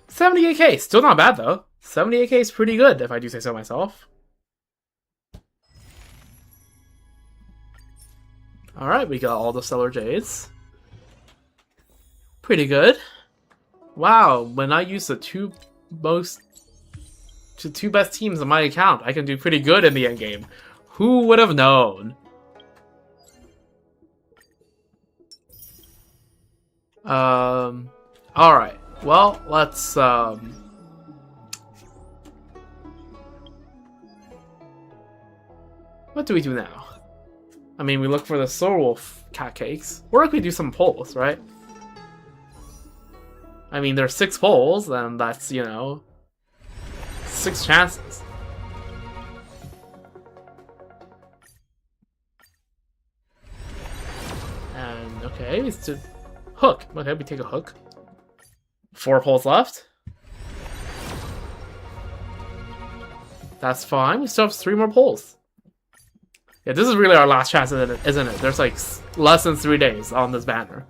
78k. Still not bad, though. 78k is pretty good, if I do say so myself. Alright, we got all the Stellar Jades. Pretty good. Wow, when I use the two best teams on my account, I can do pretty good in the endgame. Who would have known? Alright. Well, let's, what do we do now? I mean, we look for the Soul Wolf cat cakes. Or like we do some polls, right? I mean, there's 6 polls, and that's, you know, 6 chances. And, okay, it's to hook. Okay, we take a hook. 4 polls left. That's fine. We still have 3 more polls. Yeah, this is really our last chance, isn't it? There's like less than 3 days on this banner.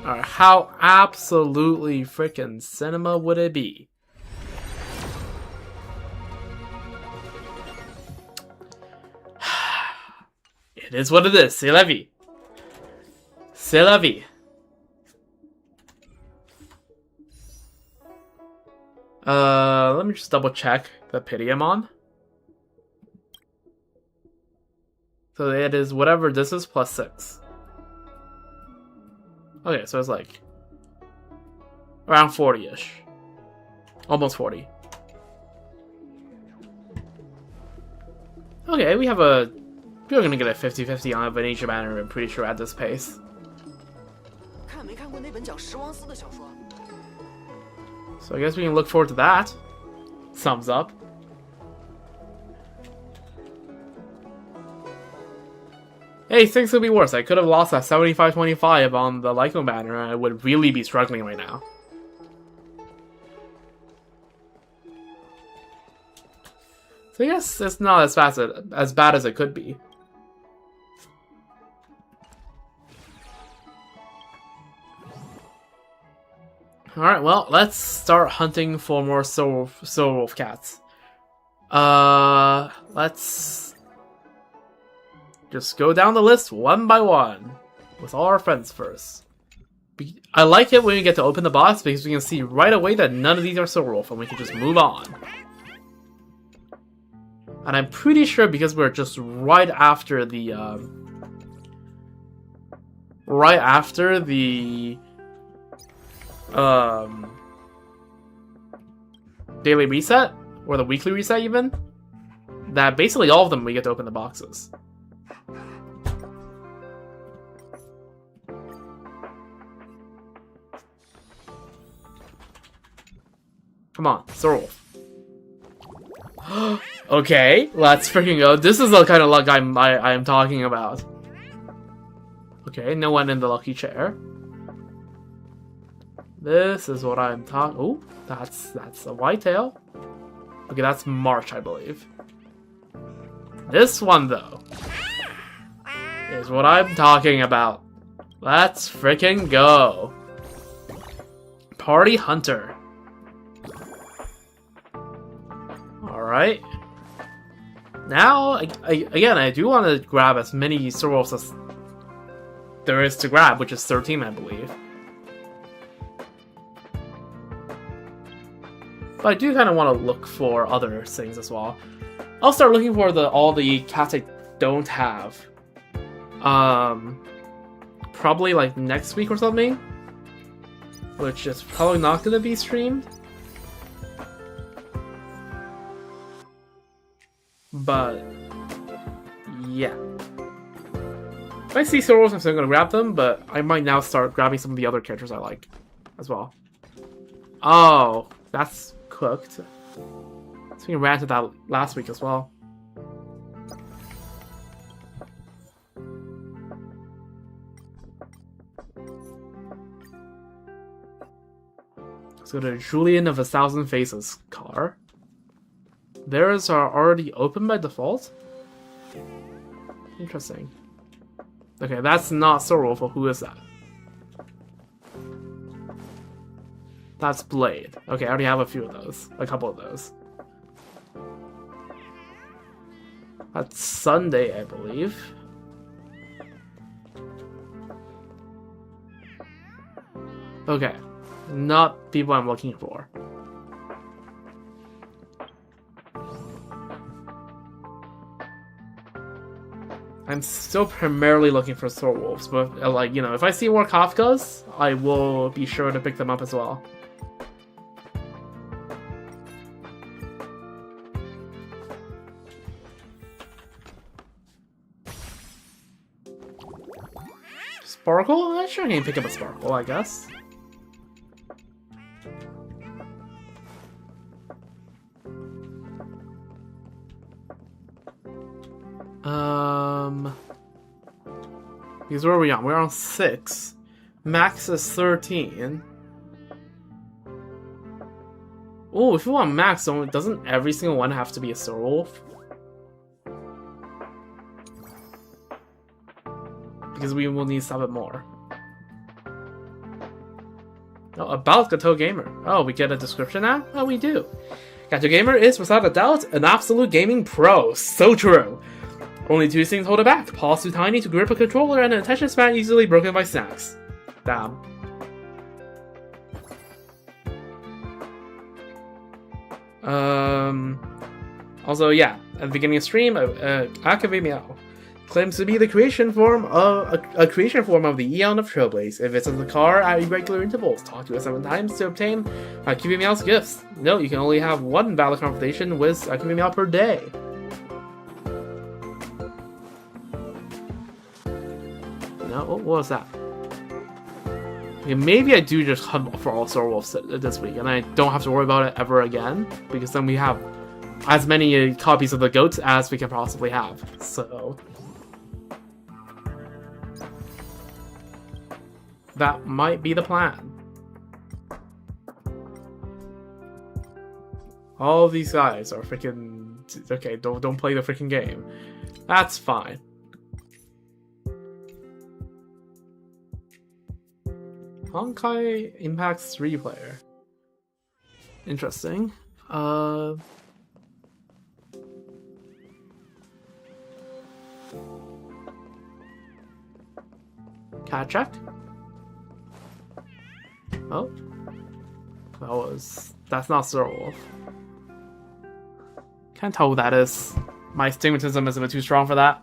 Alright, how absolutely freaking cinema would it be? It is what it is. C'est la vie. C'est la vie. Let me just double check the pity I'm on. So it is whatever this is plus 6. Okay, so it's like around 40-ish. Almost 40. Okay, we have a... We're gonna get a 50-50 on a Venetia banner, I'm pretty sure, at this pace. 看没看过那本讲十王司的小说？ So I guess we can look forward to that. Thumbs up. Hey, things could be worse. I could have lost that 75-25 on the Lyco banner and I would really be struggling right now. So I guess it's not as bad as it could be. Alright, well, let's start hunting for more Soul Wolf cats. Let's just go down the list one by one with all our friends first. I like it when we get to open the box because we can see right away that none of these are Soul Wolf and we can just move on. And I'm pretty sure because we're just right after the daily reset, or the weekly reset even, that basically all of them we get to open the boxes. Come on, Soul Wolf. Okay, let's freaking go. This is the kind of luck I am talking about. Okay, no one in the lucky chair. This is what I'm talking. Oh, that's a whitetail. Okay, that's March, I believe. This one though is what I'm talking about. Let's freaking go. Party Hunter. Alright. Now, again, I do want to grab as many Soul Wolves as there is to grab, which is 13, I believe. But I do kind of want to look for other things as well. I'll start looking for all the cats I don't have. Probably like next week or something. Which is probably not going to be streamed. But yeah. If I see Soul Wolves, I'm still going to grab them, but I might now start grabbing some of the other characters I like as well. Oh, that's cooked. So we ran into that last week as well. Let's go to Julian of 1,000 Faces car. Theirs are already open by default? Interesting. Okay, that's not Soul Wolf. Who is that? That's Blade. Okay, I already have a few of those. A couple of those. That's Sunday, I believe. Okay. Not people I'm looking for. I'm still primarily looking for Soul Wolves, but like, you know, if I see more Kafkas, I will be sure to pick them up as well. Sparkle? I'm sure I can pick up a Sparkle, I guess. Because where are we on? We're on 6. Max is 13. Oh, if you want max, doesn't every single one have to be a Soul Wolf? Because we will need 7 more. Oh, about Gato Gamer. Oh, we get a description now? Oh, we do. Gato Gamer is, without a doubt, an absolute gaming pro. So true. Only 2 things hold it back. Paws too tiny to grip a controller and an attention span easily broken by snacks. Damn. Also, yeah, at the beginning of stream, Academia claims to be the creation form of a creation form of the Eon of Trailblaze. It visits the car at irregular intervals. Talk to it 7 times to obtain Academia's gifts. Note, you can only have 1 valid conversation with Academia per day. what was that? Okay, maybe I do just hunt for all Star Wolves this week, and I don't have to worry about it ever again, because then we have as many copies of the goats as we can possibly have. So that might be the plan. All these guys are freaking okay. Don't play the freaking game. That's fine. Honkai Impact's 3 player. Interesting. Cat check. Oh, that's not Star Wolf. Can't tell who that is. My stigmatism is a bit too strong for that.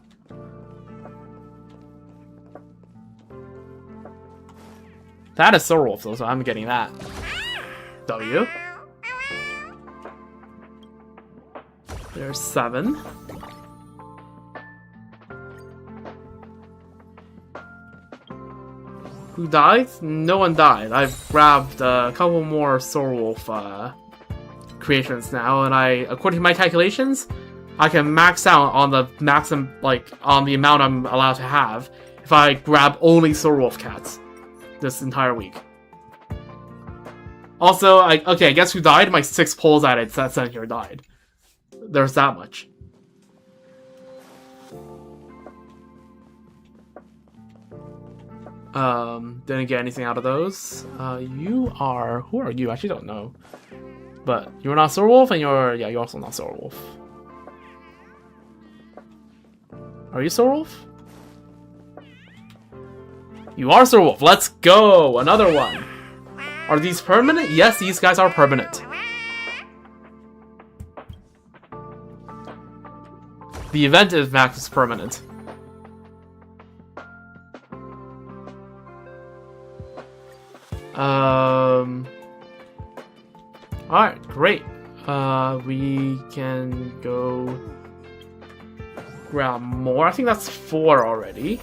That is Star Wolf though, so I'm getting that. W. There's 7. Who died? No one died. I've grabbed a couple more Star Wolf creations now, and according to my calculations, I can max out on the maximum, like, on the amount I'm allowed to have if I grab only Star Wolf cats this entire week. Also, okay, guess who died? My 6 polls at it that sent here died. There's that much. Didn't get anything out of those. Who are you? I actually don't know. But you're not Star Wolf, and you're also not Star Wolf. Are you Star Wolf? You are Star Wolf. Let's go! Another one. Are these permanent? Yes, these guys are permanent. The event is max permanent. Alright, great. We can go grab more. I think that's 4 already.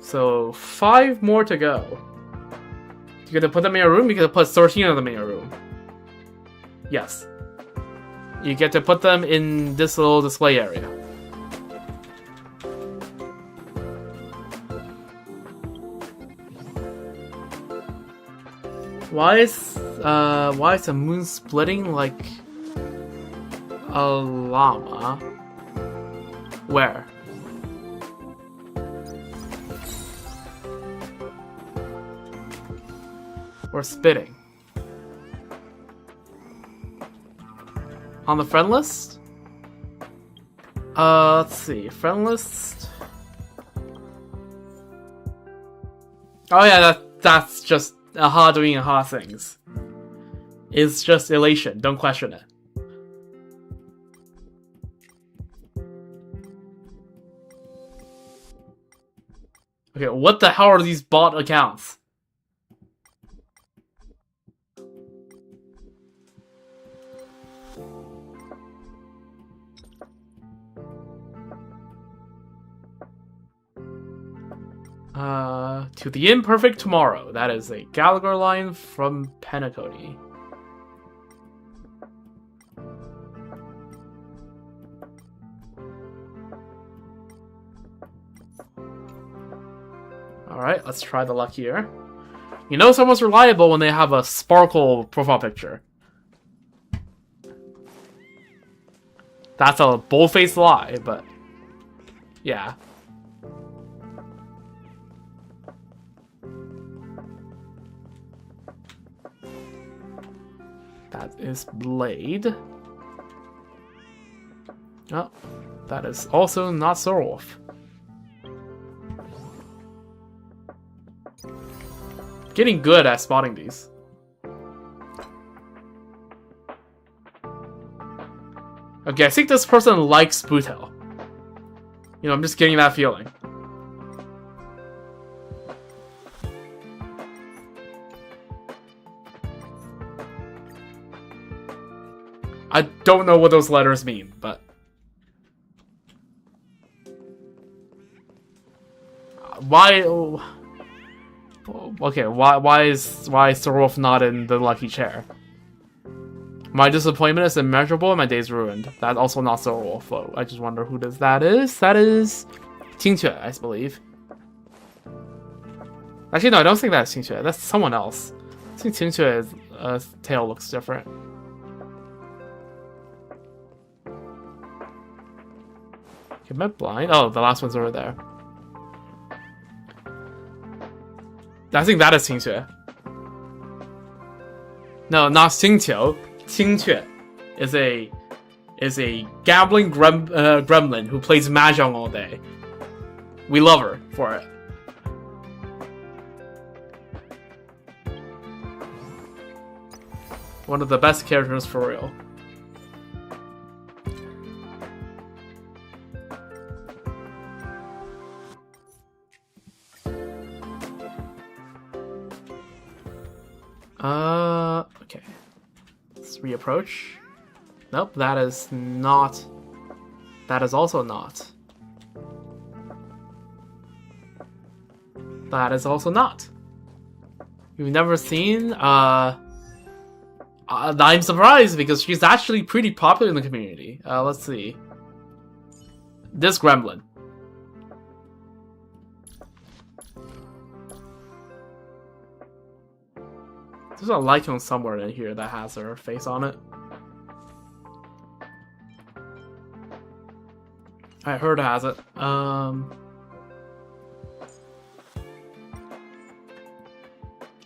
So 5 more to go. You get to put them in your room, you get to put 13 of them in your room. Yes. You get to put them in this little display area. Why is the moon splitting like a llama? Where? Or spitting? On the friend list? Let's see. Friend list. Oh yeah, that's just Aha doing Aha things. It's just elation. Don't question it. Okay, what the hell are these bot accounts? To the Imperfect Tomorrow. That is a Gallagher line from Penacony. Alright, let's try the luck here. You know someone's reliable when they have a sparkle profile picture. That's a bold-faced lie, but yeah. That is Blade. Oh, that is also not Star Wolf. Getting good at spotting these. Okay, I think this person likes Bootel. You know, I'm just getting that feeling. I don't know what those letters mean, but... why? Okay, why is Sir Wolf not in the lucky chair? My disappointment is immeasurable and my day's ruined. That's also not Sir Wolf. I just wonder who that is. That is Qingque, I believe. Actually, no, I don't think that's Qingque. That's someone else. I think Qingque's tail looks different. Am I blind? Oh, the last one's over there. I think that is Qingque. No, not Xingqiu. Qingque is a gambling gremlin who plays mahjong all day. We love her for it. One of the best characters for real. Okay. Let's reapproach. Nope, that is not. That is also not. That is also not. You've never seen, I'm surprised because she's actually pretty popular in the community. Let's see. This gremlin. There's a icon somewhere in here that has her face on it. I heard it has it.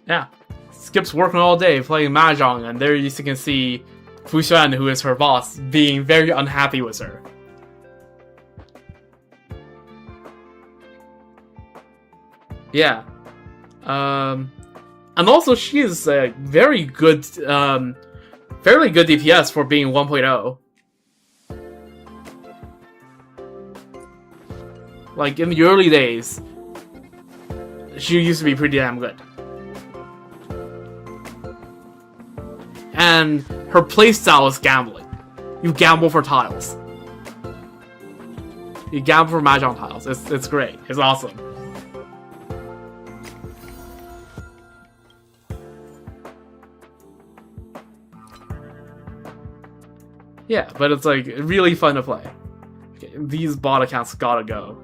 Yeah. Skip's working all day playing mahjong, and there you can see Fu Xuan, who is her boss, being very unhappy with her. Yeah. And also she is a very good, fairly good DPS for being 1.0. Like, in the early days, she used to be pretty damn good. And her playstyle is gambling. You gamble for tiles. You gamble for mahjong tiles. It's great. It's awesome. Yeah, but it's like really fun to play. Okay, these bot accounts gotta go.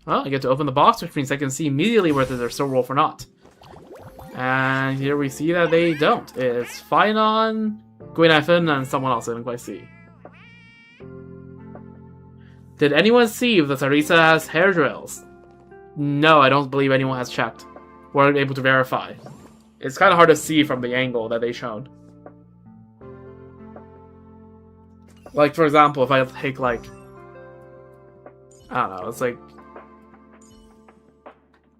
Well, I get to open the box, which means I can see immediately whether they're Sir Wolf or not. And here we see that they don't. It's Finon, Gwynethon, and someone else I didn't quite see. Did anyone see if the Teresa has hair drills? No, I don't believe anyone has checked. Weren't able to verify. It's kind of hard to see from the angle that they shown. Like, for example, if I take, like... I don't know, it's like...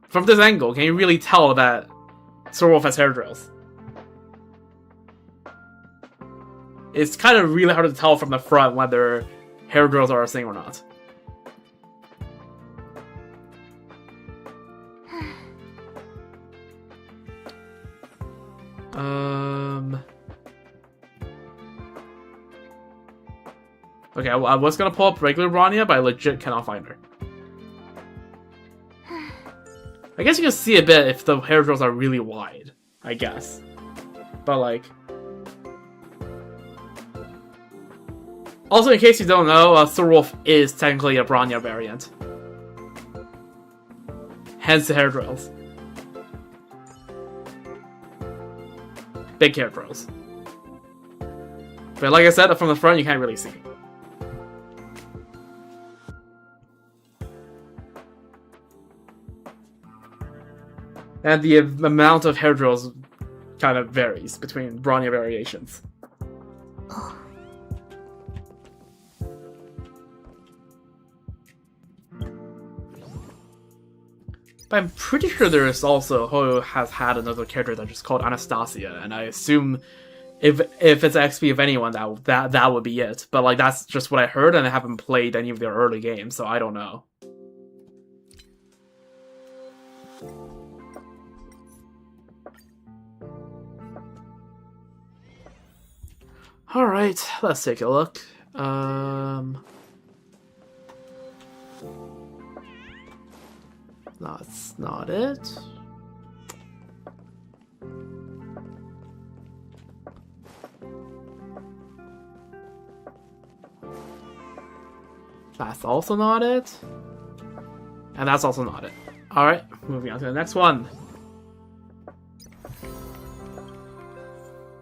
From this angle, can you really tell that Sir Wolf has hair drills? It's kind of really hard to tell from the front whether hair drills are a thing or not. Okay, I was gonna pull up regular Bronya, but I legit cannot find her. I guess you can see a bit if the hair drills are really wide, I guess. But like... Also, in case you don't know, Sir Wolf is technically a Bronya variant. Hence the hair drills. Big hair drills. But like I said, from the front you can't really see. And the amount of hair drills kind of varies between Bronya variations. But I'm pretty sure there is also Hoyo has had another character that's just called Anastasia, and I assume if it's XP of anyone that would be it. But like that's just what I heard, and I haven't played any of their early games, so I don't know. Alright, let's take a look. That's not it. That's also not it. And that's also not it. Alright, moving on to the next one.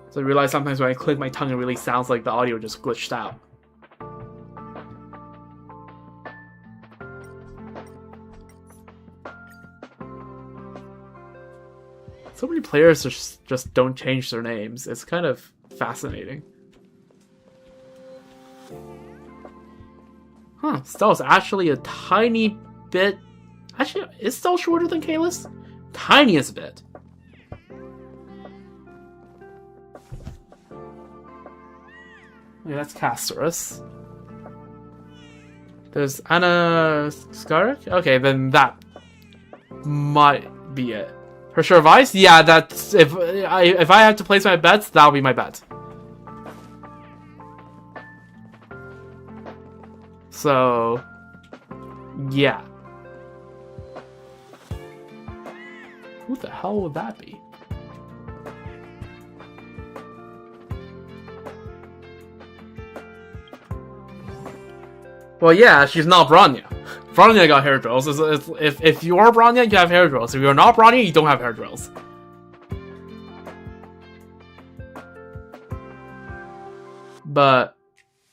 So I realize sometimes when I click my tongue, it really sounds like the audio just glitched out. So many players just don't change their names. It's kind of fascinating. Huh, Stella's actually a tiny bit... Actually, is Stella shorter than Kalis? Tiniest bit. Yeah, that's Castorus. There's Anna Skarik? Okay, then that might be it. For sure, Vice? Yeah, that's... If I have to place my bets, that'll be my bet. So... yeah. Who the hell would that be? Well, yeah, she's not Bronya. Bronya got hair drills. If you are Bronya, you have hair drills. If you're not Bronya, you don't have hair drills. But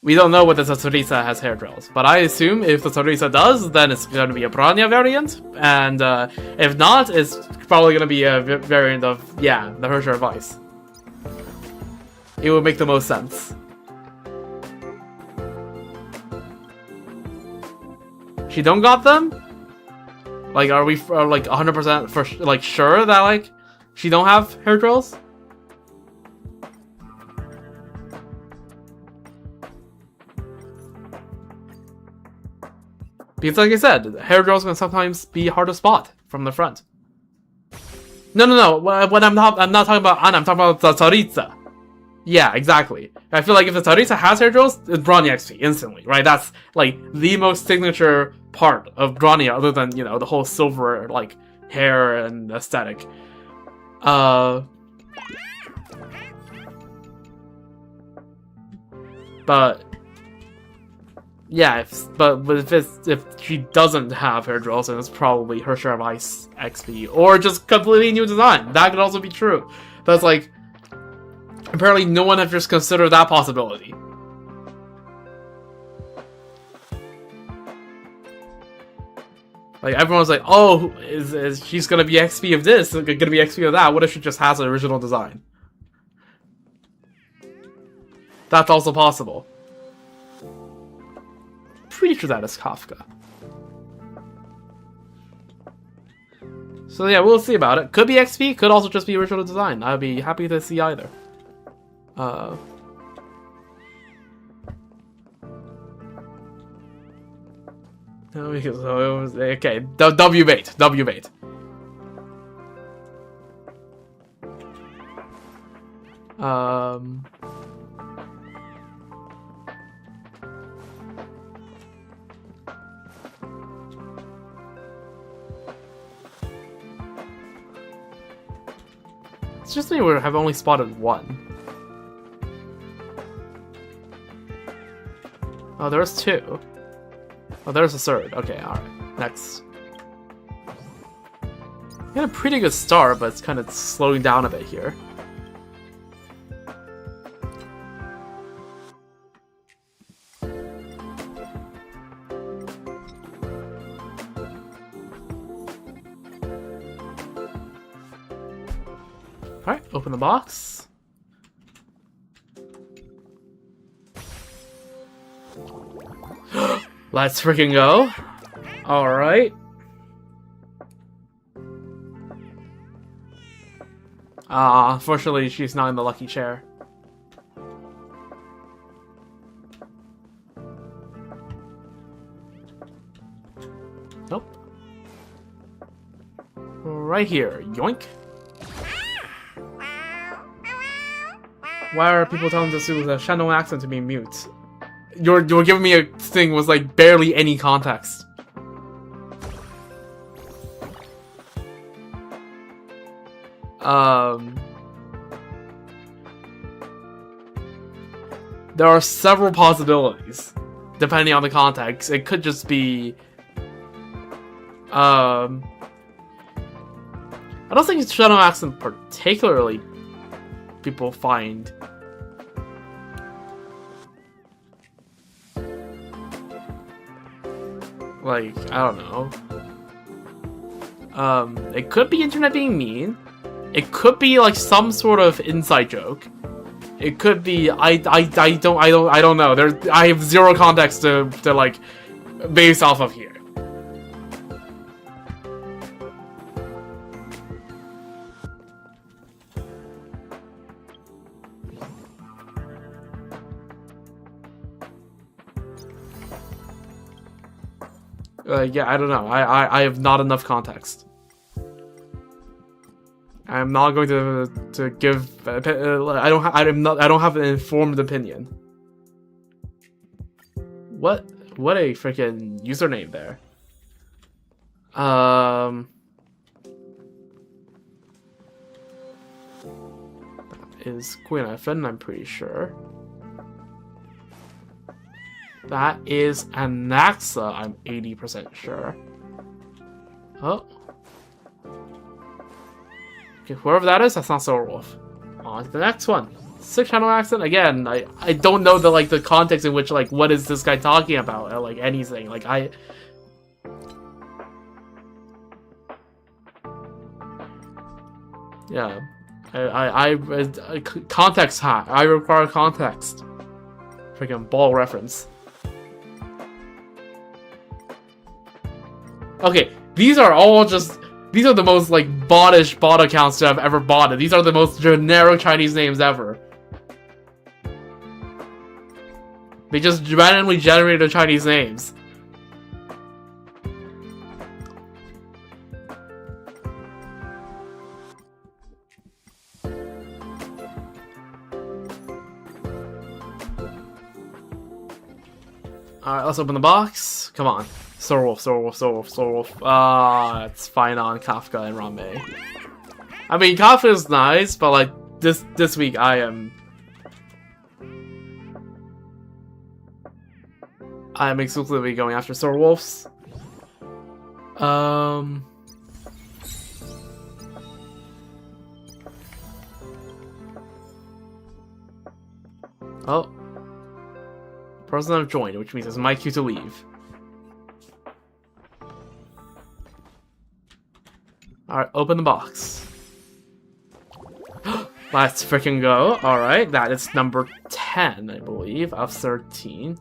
we don't know whether the Tsaritsa has hair drills. But I assume if the Tsaritsa does, then it's going to be a Bronya variant. And if not, it's probably going to be a variant of, yeah, the Herrscher Vice. It would make the most sense. She don't got them? Like, are we like 100% for like sure that like she don't have hair drills? Because like I said, hair drills can sometimes be hard to spot from the front. No. When I'm not talking about Anna, I'm talking about the Tsaritsa. Yeah, exactly. I feel like if the Tsaritsa has hair drills, it's Bronya XP instantly, right? That's like the most signature part of Bronya, other than, you know, the whole silver like hair and aesthetic. But yeah, if she doesn't have hair drills, then it's probably Herrscher Vice XP or just completely new design. That could also be true. That's like, apparently no one has just considered that possibility. Like, everyone's like, oh, is she's gonna be XP of this, gonna be XP of that, what if she just has an original design? That's also possible. Pretty sure that is Kafka. So yeah, we'll see about it. Could be XP, could also just be original design. I'd be happy to see either. Okay, W bait. It's just me, we have only spotted one. Oh, there's two. Oh, there's a third. Okay, alright. Next. We had a pretty good start, but it's kind of slowing down a bit here. Alright, open the box. Let's freaking go. Alright. Unfortunately, she's not in the lucky chair. Nope. Right here. Yoink. Why are people telling us to use a Shandong accent to be mute? You're giving me a thing with like barely any context. There are several possibilities, depending on the context. It could just be, I don't think Shadow accent particularly people find like, I don't know. It could be internet being mean. It could be like some sort of inside joke. It could be I don't know. I have zero context to like base off of here. Yeah, I don't know. I have not enough context. I'm not going to give. I don't have an informed opinion. What a freaking username there. That is Queen FN, I'm pretty sure. That is Anaxa, I'm 80% sure. Oh. Okay, whoever that is, that's not Solarwolf. On to the next one. 6-channel accent. Again, I don't know the context in which like what is this guy talking about or like anything. Like yeah. I context hat. I require context. Freaking ball reference. Okay, these are the most like bot-ish bot accounts to have ever botted. These are the most generic Chinese names ever. They just randomly generated Chinese names. Alright, let's open the box. Come on. Solarwolf. It's fine on Kafka and Rame. I mean, Kafka is nice, but like this week I am exclusively going after Solarwolves. Oh. Person have joined, which means it's my cue to leave. Alright, open the box. Let's freaking go. Alright, that is number 10, I believe, of 13.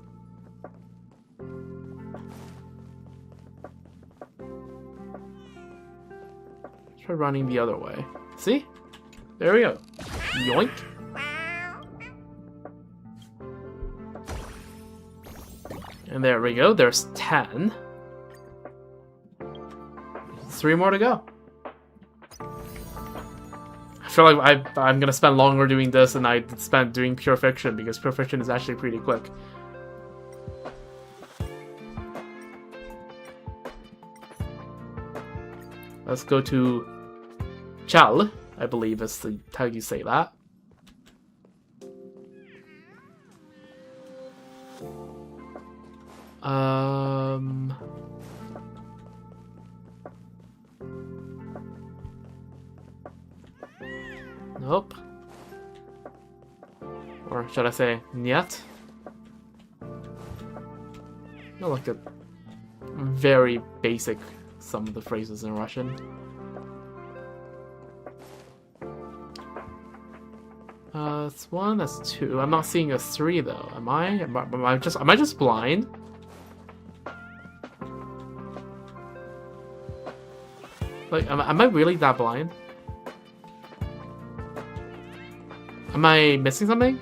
Try running the other way. See? There we go. Yoink. And there we go. There's 10. 3 more to go. I feel like I'm gonna spend longer doing this than I spent doing Pure Fiction, because Pure Fiction is actually pretty quick. Let's go to Chal, I believe is how you say that. Nope. Or should I say, niet? I look at very basic some of the phrases in Russian. That's 1, that's 2. I'm not seeing a 3 though. Am I? Am I just blind? Like, am I really that blind? Am I missing something?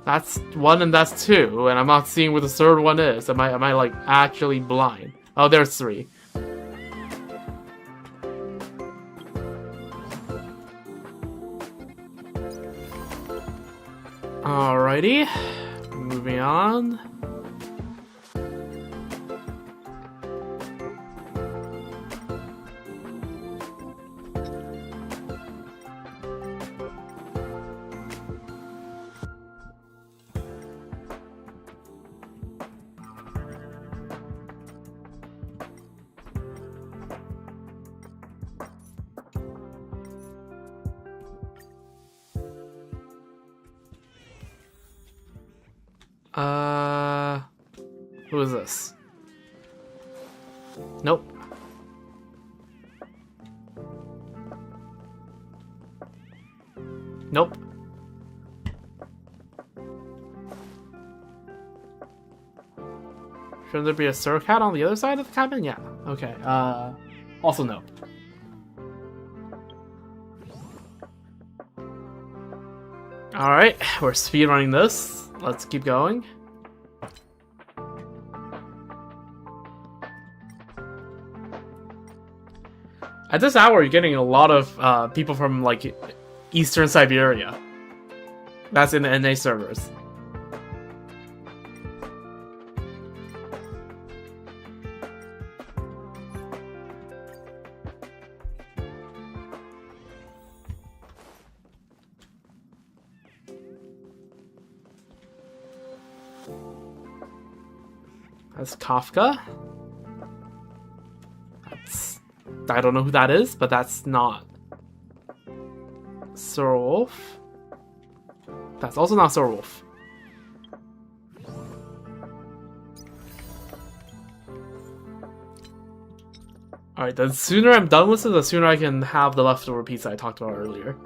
That's 1 and that's 2, and I'm not seeing where the third one is. Am I like actually blind? Oh, there's 3. Alrighty, moving on. Who is this? Nope. Nope. Shouldn't there be a surcat on the other side of the cabin? Yeah. Okay. Also no. Alright, we're speedrunning this. Let's keep going. At this hour, you're getting a lot of people from like Eastern Siberia. That's in the NA servers. That's Kafka. I don't know who that is, but that's not Sorwolf. That's also not Sorwolf. Alright, the sooner I'm done with it, the sooner I can have the leftover pizza I talked about earlier.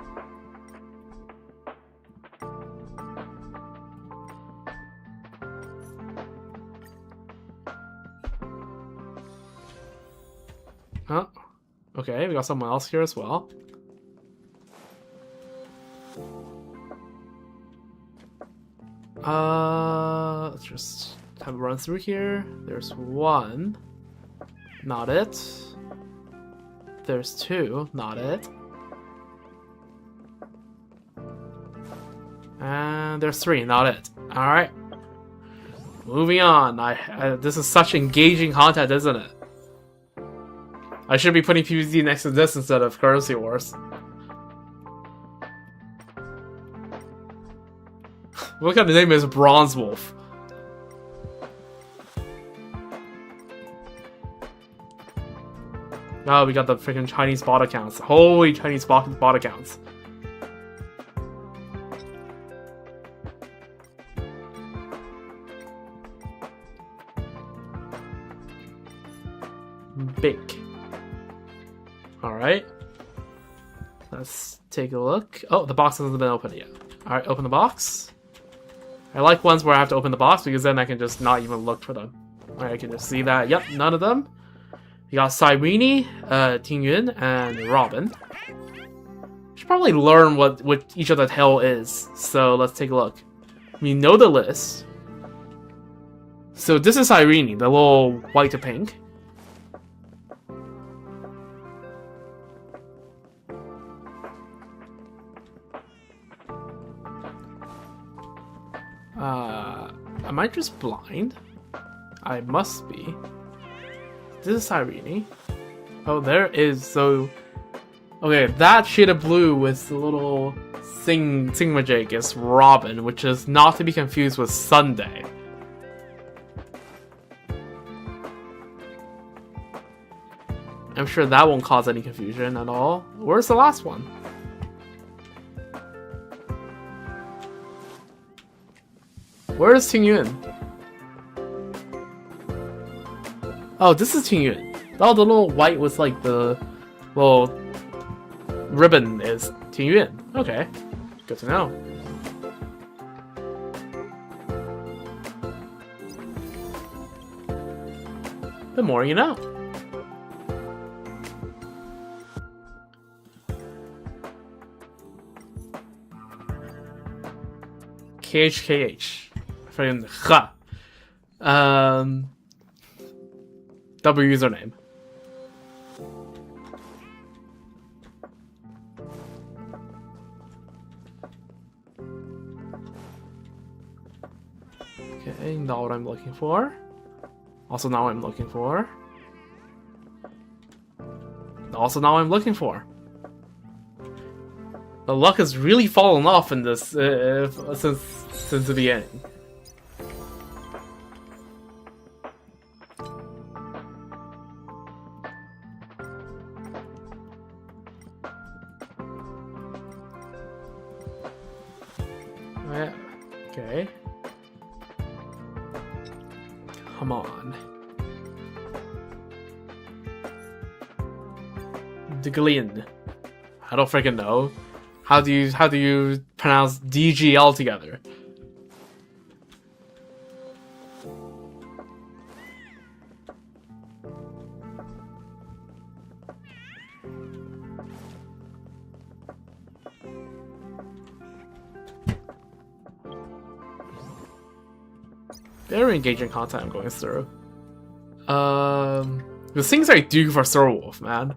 Huh? Okay, we got someone else here as well. Let's just have a run through here. There's 1. Not it. There's 2. Not it. And there's 3. Not it. Alright. Moving on. This is such engaging content, isn't it? I should be putting PvZ next to this instead of Currency Wars. Look at the name is Bronze Wolf. Oh, we got the freaking Chinese bot accounts. Holy Chinese bot accounts. Big. Alright. Let's take a look. Oh, the box hasn't been opened yet. Alright, open the box. I like ones where I have to open the box because then I can just not even look for them. Alright, I can just see that. Yep, none of them. You got Cyrene, Tingyun, and Robin. Should probably learn what each of the tail is. So let's take a look. We know the list. So this is Cyrene, the little white to pink. Am I just blind? I must be. This is Cyrene. Oh, there is, so... Okay, that shade of blue with the little thingamajig is Robin, which is not to be confused with Sunday. I'm sure that won't cause any confusion at all. Where's the last one? Where is Tingyun? Oh, this is Tingyun. Oh, the little white with like the little ribbon is Tingyun. Okay, good to know. The more you know. KHKH. Friggin' ha. Double username. Okay, not what I'm looking for. Also not what I'm looking for. Also not what I'm looking for. The luck has really fallen off in this since the beginning. Yeah, okay. Come on. Diglin. I don't freaking know. How do you pronounce DG altogether? Very engaging content I'm going through. The things I do for Soulwolf, man.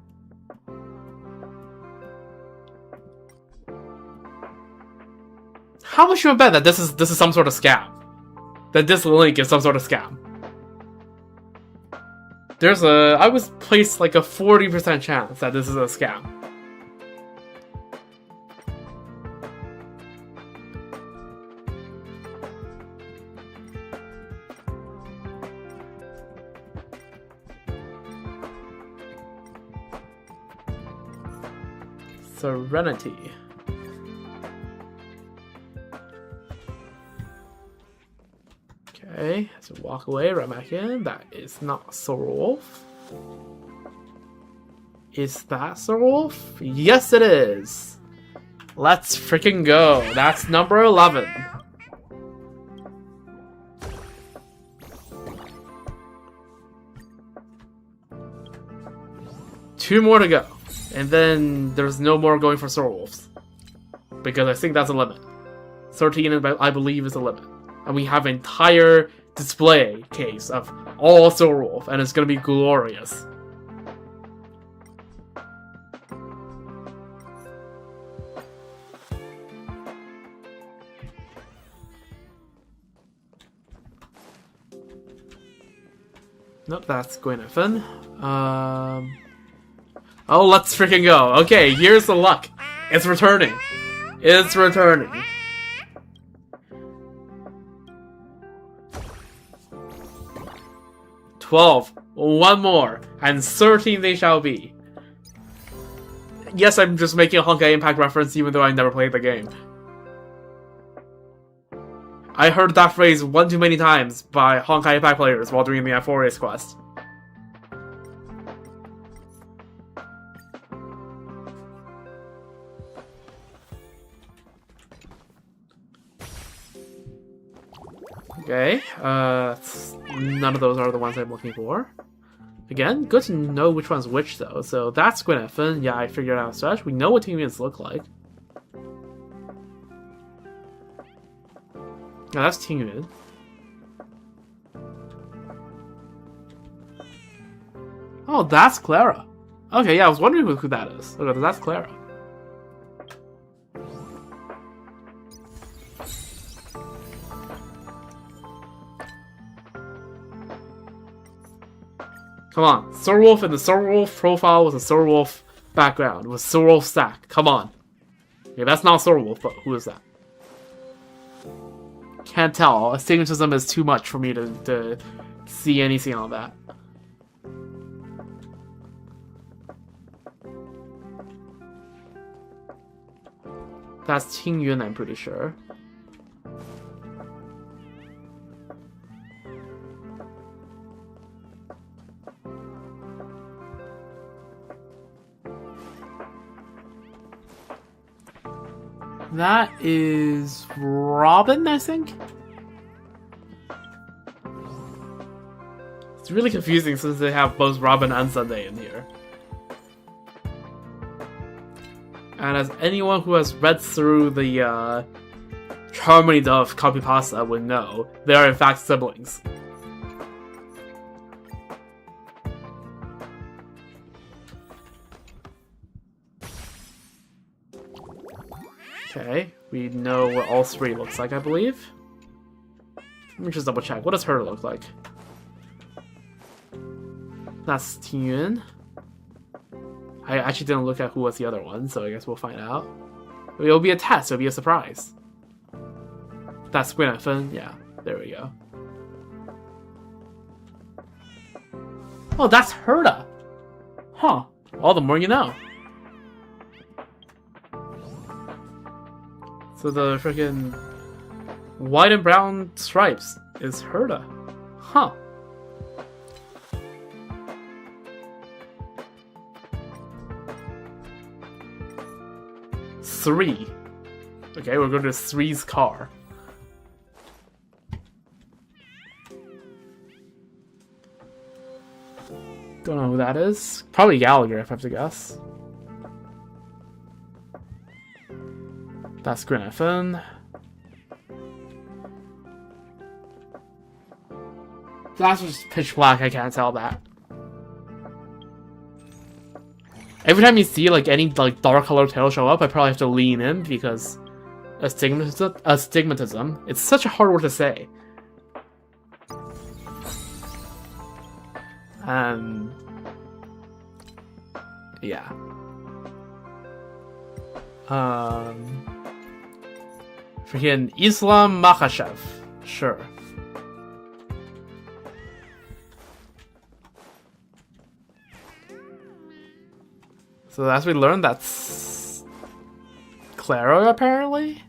How much you bet that this is some sort of scam? That this link is some sort of scam? I would place like a 40% chance that this is a scam. Serenity. Okay, so walk away, right back in. That is not Soulwolf. Is that Soulwolf? Yes, it is. Let's freaking go. That's number 11. Two more to go. And then there's no more going for Soulwolves. Because I think that's a limit. 13, I believe, is a limit. And we have an entire display case of all Soulwolf, and it's gonna be glorious. Nope, that's Gwyneth. Oh, let's freaking go. Okay, here's the luck. It's returning. It's returning. $12. One more. And 13 they shall be. Yes, I'm just making a Honkai Impact reference even though I never played the game. I heard that phrase one too many times by Honkai Impact players while doing the Euphorius quest. Okay, none of those are the ones I'm looking for. Again, good to know which one's which though. So that's Gwyneth. Yeah, I figured out such. We know what team units look like. Yeah, that's Team Unit. Oh, that's Clara. Okay, yeah, I was wondering who that is. Okay, that's Clara. Come on, Soulwolf and the Soulwolf profile with a Soulwolf background, with Soulwolf stack. Come on. Okay, that's not Soulwolf, but who is that? Can't tell. Astigmatism is too much for me to see anything on that. That's Ting Yun, I'm pretty sure. That is Robin, I think? It's really confusing since they have both Robin and Sunday in here. And as anyone who has read through the Harmony of Copypasta would know. They are in fact siblings. Okay, we know what all three looks like, I believe. Let me just double check. What does her look like? That's Tiyun. I actually didn't look at who was the other one, so I guess we'll find out. It'll be a test, it'll be a surprise. That's Gwyneth, yeah, there we go. Oh, that's Herta! Huh, all the more you know. So the freaking white and brown stripes is Herta. Huh. Three. Okay, we're going to Three's car. Don't know who that is. Probably Gallagher, if I have to guess. That's Gwyneth. That's just pitch black, I can't tell that. Every time you see like any like dark colored tail show up, I probably have to lean in because astigmatism. It's such a hard word to say. Yeah. Freaking Islam Makhachev. Sure. So as we learned, that's Clara, apparently?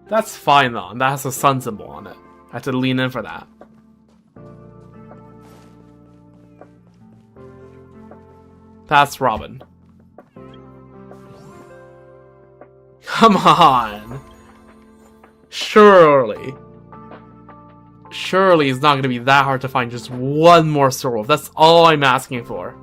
That's fine though, that has a sun symbol on it. I have to lean in for that. That's Robin. Come on! Surely it's not going to be that hard to find just one more Sword. That's all I'm asking for.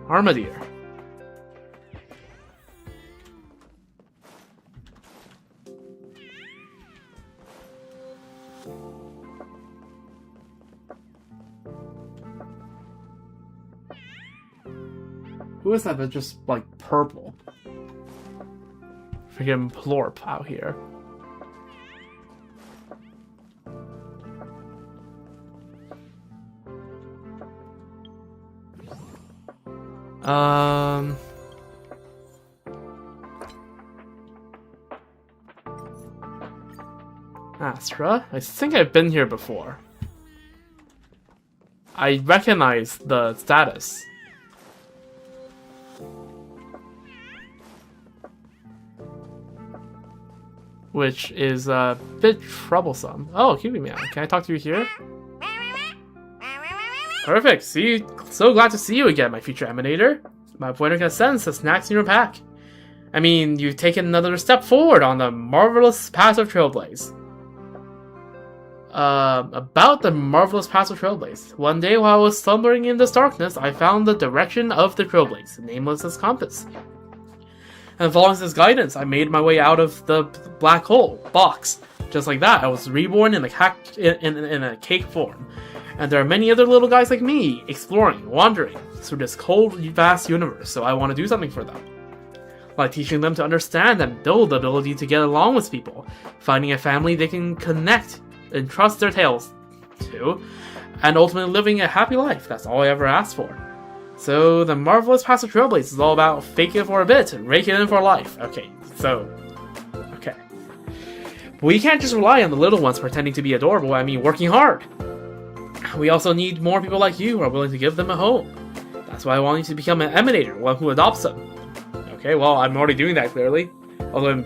Armadeer. Who is that that's just, like, purple? Freaking Plorp out here. Astra? I think I've been here before. I recognize the status. Which is a bit troublesome. Oh, Cutie Meow. Can I talk to you here? Perfect. See, so glad to see you again, my future Emanator. My pointer can sense the snacks in your pack. I mean, you've taken another step forward on the marvelous path of Trailblaze. About the marvelous path of Trailblaze. One day while I was slumbering in this darkness, I found the direction of the Trailblaze, nameless as compass. And following this guidance, I made my way out of the black hole box. Just like that, I was reborn in a cake form. And there are many other little guys like me, exploring, wandering through this cold, vast universe, so I want to do something for them. Like teaching them to understand and build the ability to get along with people, finding a family they can connect and trust their tales to, and ultimately living a happy life. That's all I ever asked for. So the marvelous path of Trailblaze is all about fake it for a bit and rake it in for life. Okay. We can't just rely on the little ones pretending to be adorable, I mean working hard. We also need more people like you who are willing to give them a home. That's why I want you to become an Emanator, one who adopts them. Okay, well, I'm already doing that clearly. Although I'm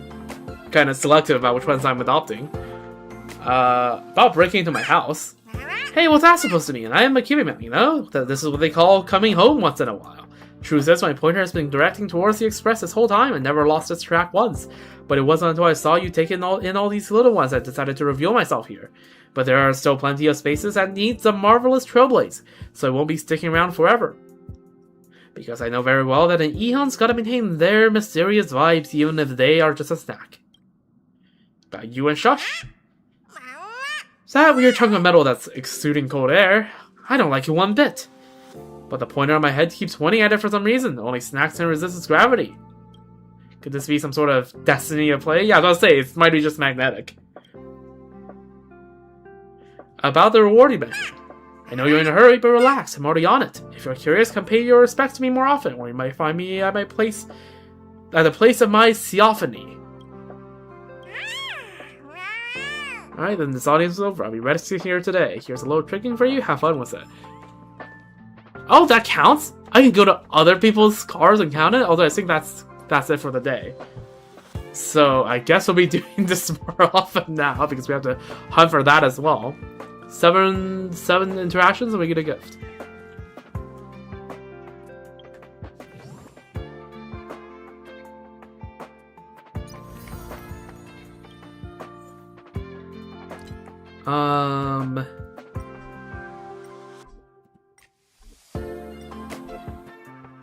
kind of selective about which ones I'm adopting. About breaking into my house. Hey, what's that supposed to mean? I am a Kibiman, you know? This is what they call coming home once in a while. Truth is, my pointer has been directing towards the express this whole time and never lost its track once. But it wasn't until I saw you take in all these little ones that I decided to reveal myself here. But there are still plenty of spaces that need the marvelous trailblaze, so I won't be sticking around forever. Because I know very well that an Eon's gotta maintain their mysterious vibes even if they are just a snack. Got you and Shush. Is that weird chunk of metal that's exuding cold air? I don't like it one bit. But the pointer on my head keeps pointing at it for some reason. Only snacks can resist its gravity. Could this be some sort of destiny of play? Yeah, I was gonna say, it might be just magnetic. About the reward you mentioned. I know you're in a hurry, but relax, I'm already on it. If you're curious, come pay your respects to me more often, or you might find me at the place of my theophany. Alright, then this audience is over. I'll be resting here today. Here's a little tricking for you, have fun with it. Oh, that counts? I can go to other people's cars and count it? Although I think that's it for the day. So I guess we'll be doing this more often now because we have to hunt for that as well. Seven interactions and we get a gift.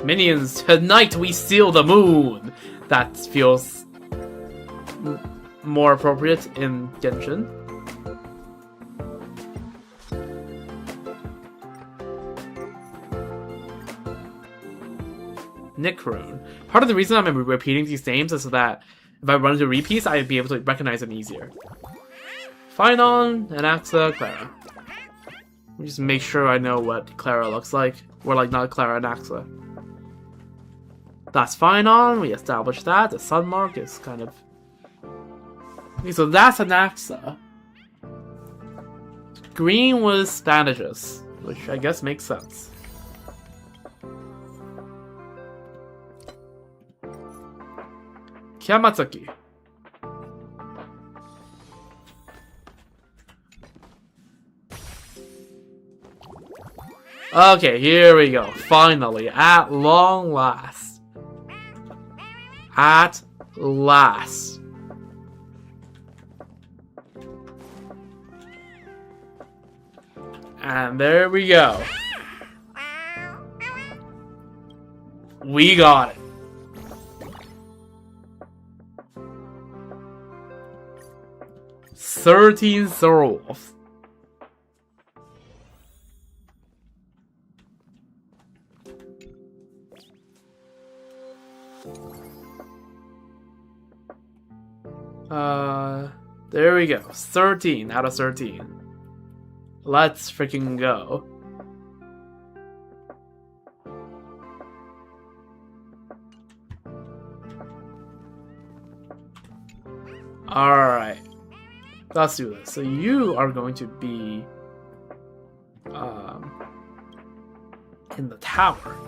Minions, tonight we steal the moon! That feels more appropriate in Genshin. Nickrone. Part of the reason I'm repeating these names is so that if I run into repeats, I'd be able to recognize them easier. Finon, Anaxa, Clara. Let me just make sure I know what Clara looks like. Or like not Clara, Anaxa. That's Finon, we established that. The sun mark is kind of... Okay, so that's Anaxa. Green was bandages, which I guess makes sense. Kyamatsuki. Okay, here we go. Finally, at long last. At last. And there we go. We got it. $13 souls. There we go. 13 out of 13. Let's freaking go. Alright. Let's do this. So you are going to be in the tower.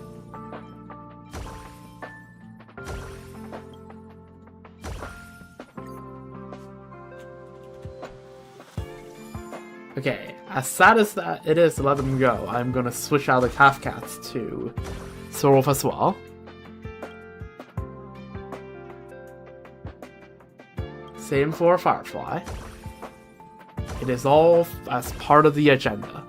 Okay, as sad as that it is to let them go, I'm gonna switch out the Kafkats to Sorov as well. Same for Firefly. It is all as part of the agenda.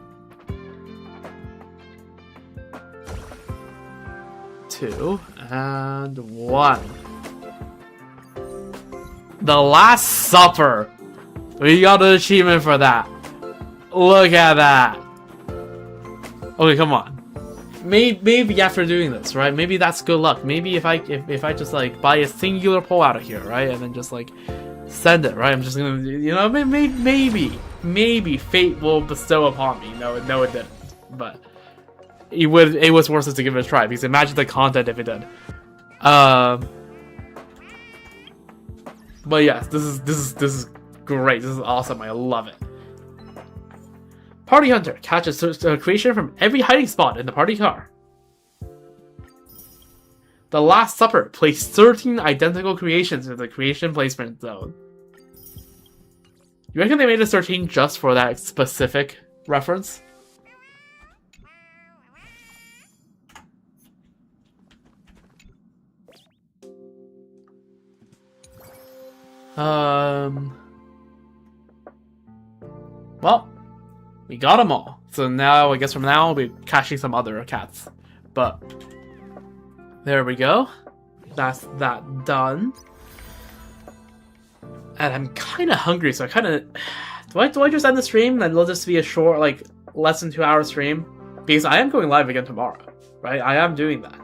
2 and 1. The Last Supper! We got an achievement for that. Look at that. Okay, come on. Maybe after doing this, right? Maybe that's good luck. Maybe if I just like buy a singular pole out of here, right, and then just like send it, right? I'm just gonna, you know, maybe fate will bestow upon me. No, it didn't. But it was worth it to give it a try because imagine the content if it did. But yes, this is great. This is awesome. I love it. Party Hunter catches a creation from every hiding spot in the party car. The Last Supper placed 13 identical creations in the creation placement zone. You reckon they made a 13 just for that specific reference? Well, we got them all. So now, I guess from now, we'll be catching some other cats. But, there we go. That's that done. And I'm kind of hungry, so I kind of... Do I just end the stream and let this be a short, like, less than 2 hour stream? Because I am going live again tomorrow, right? I am doing that.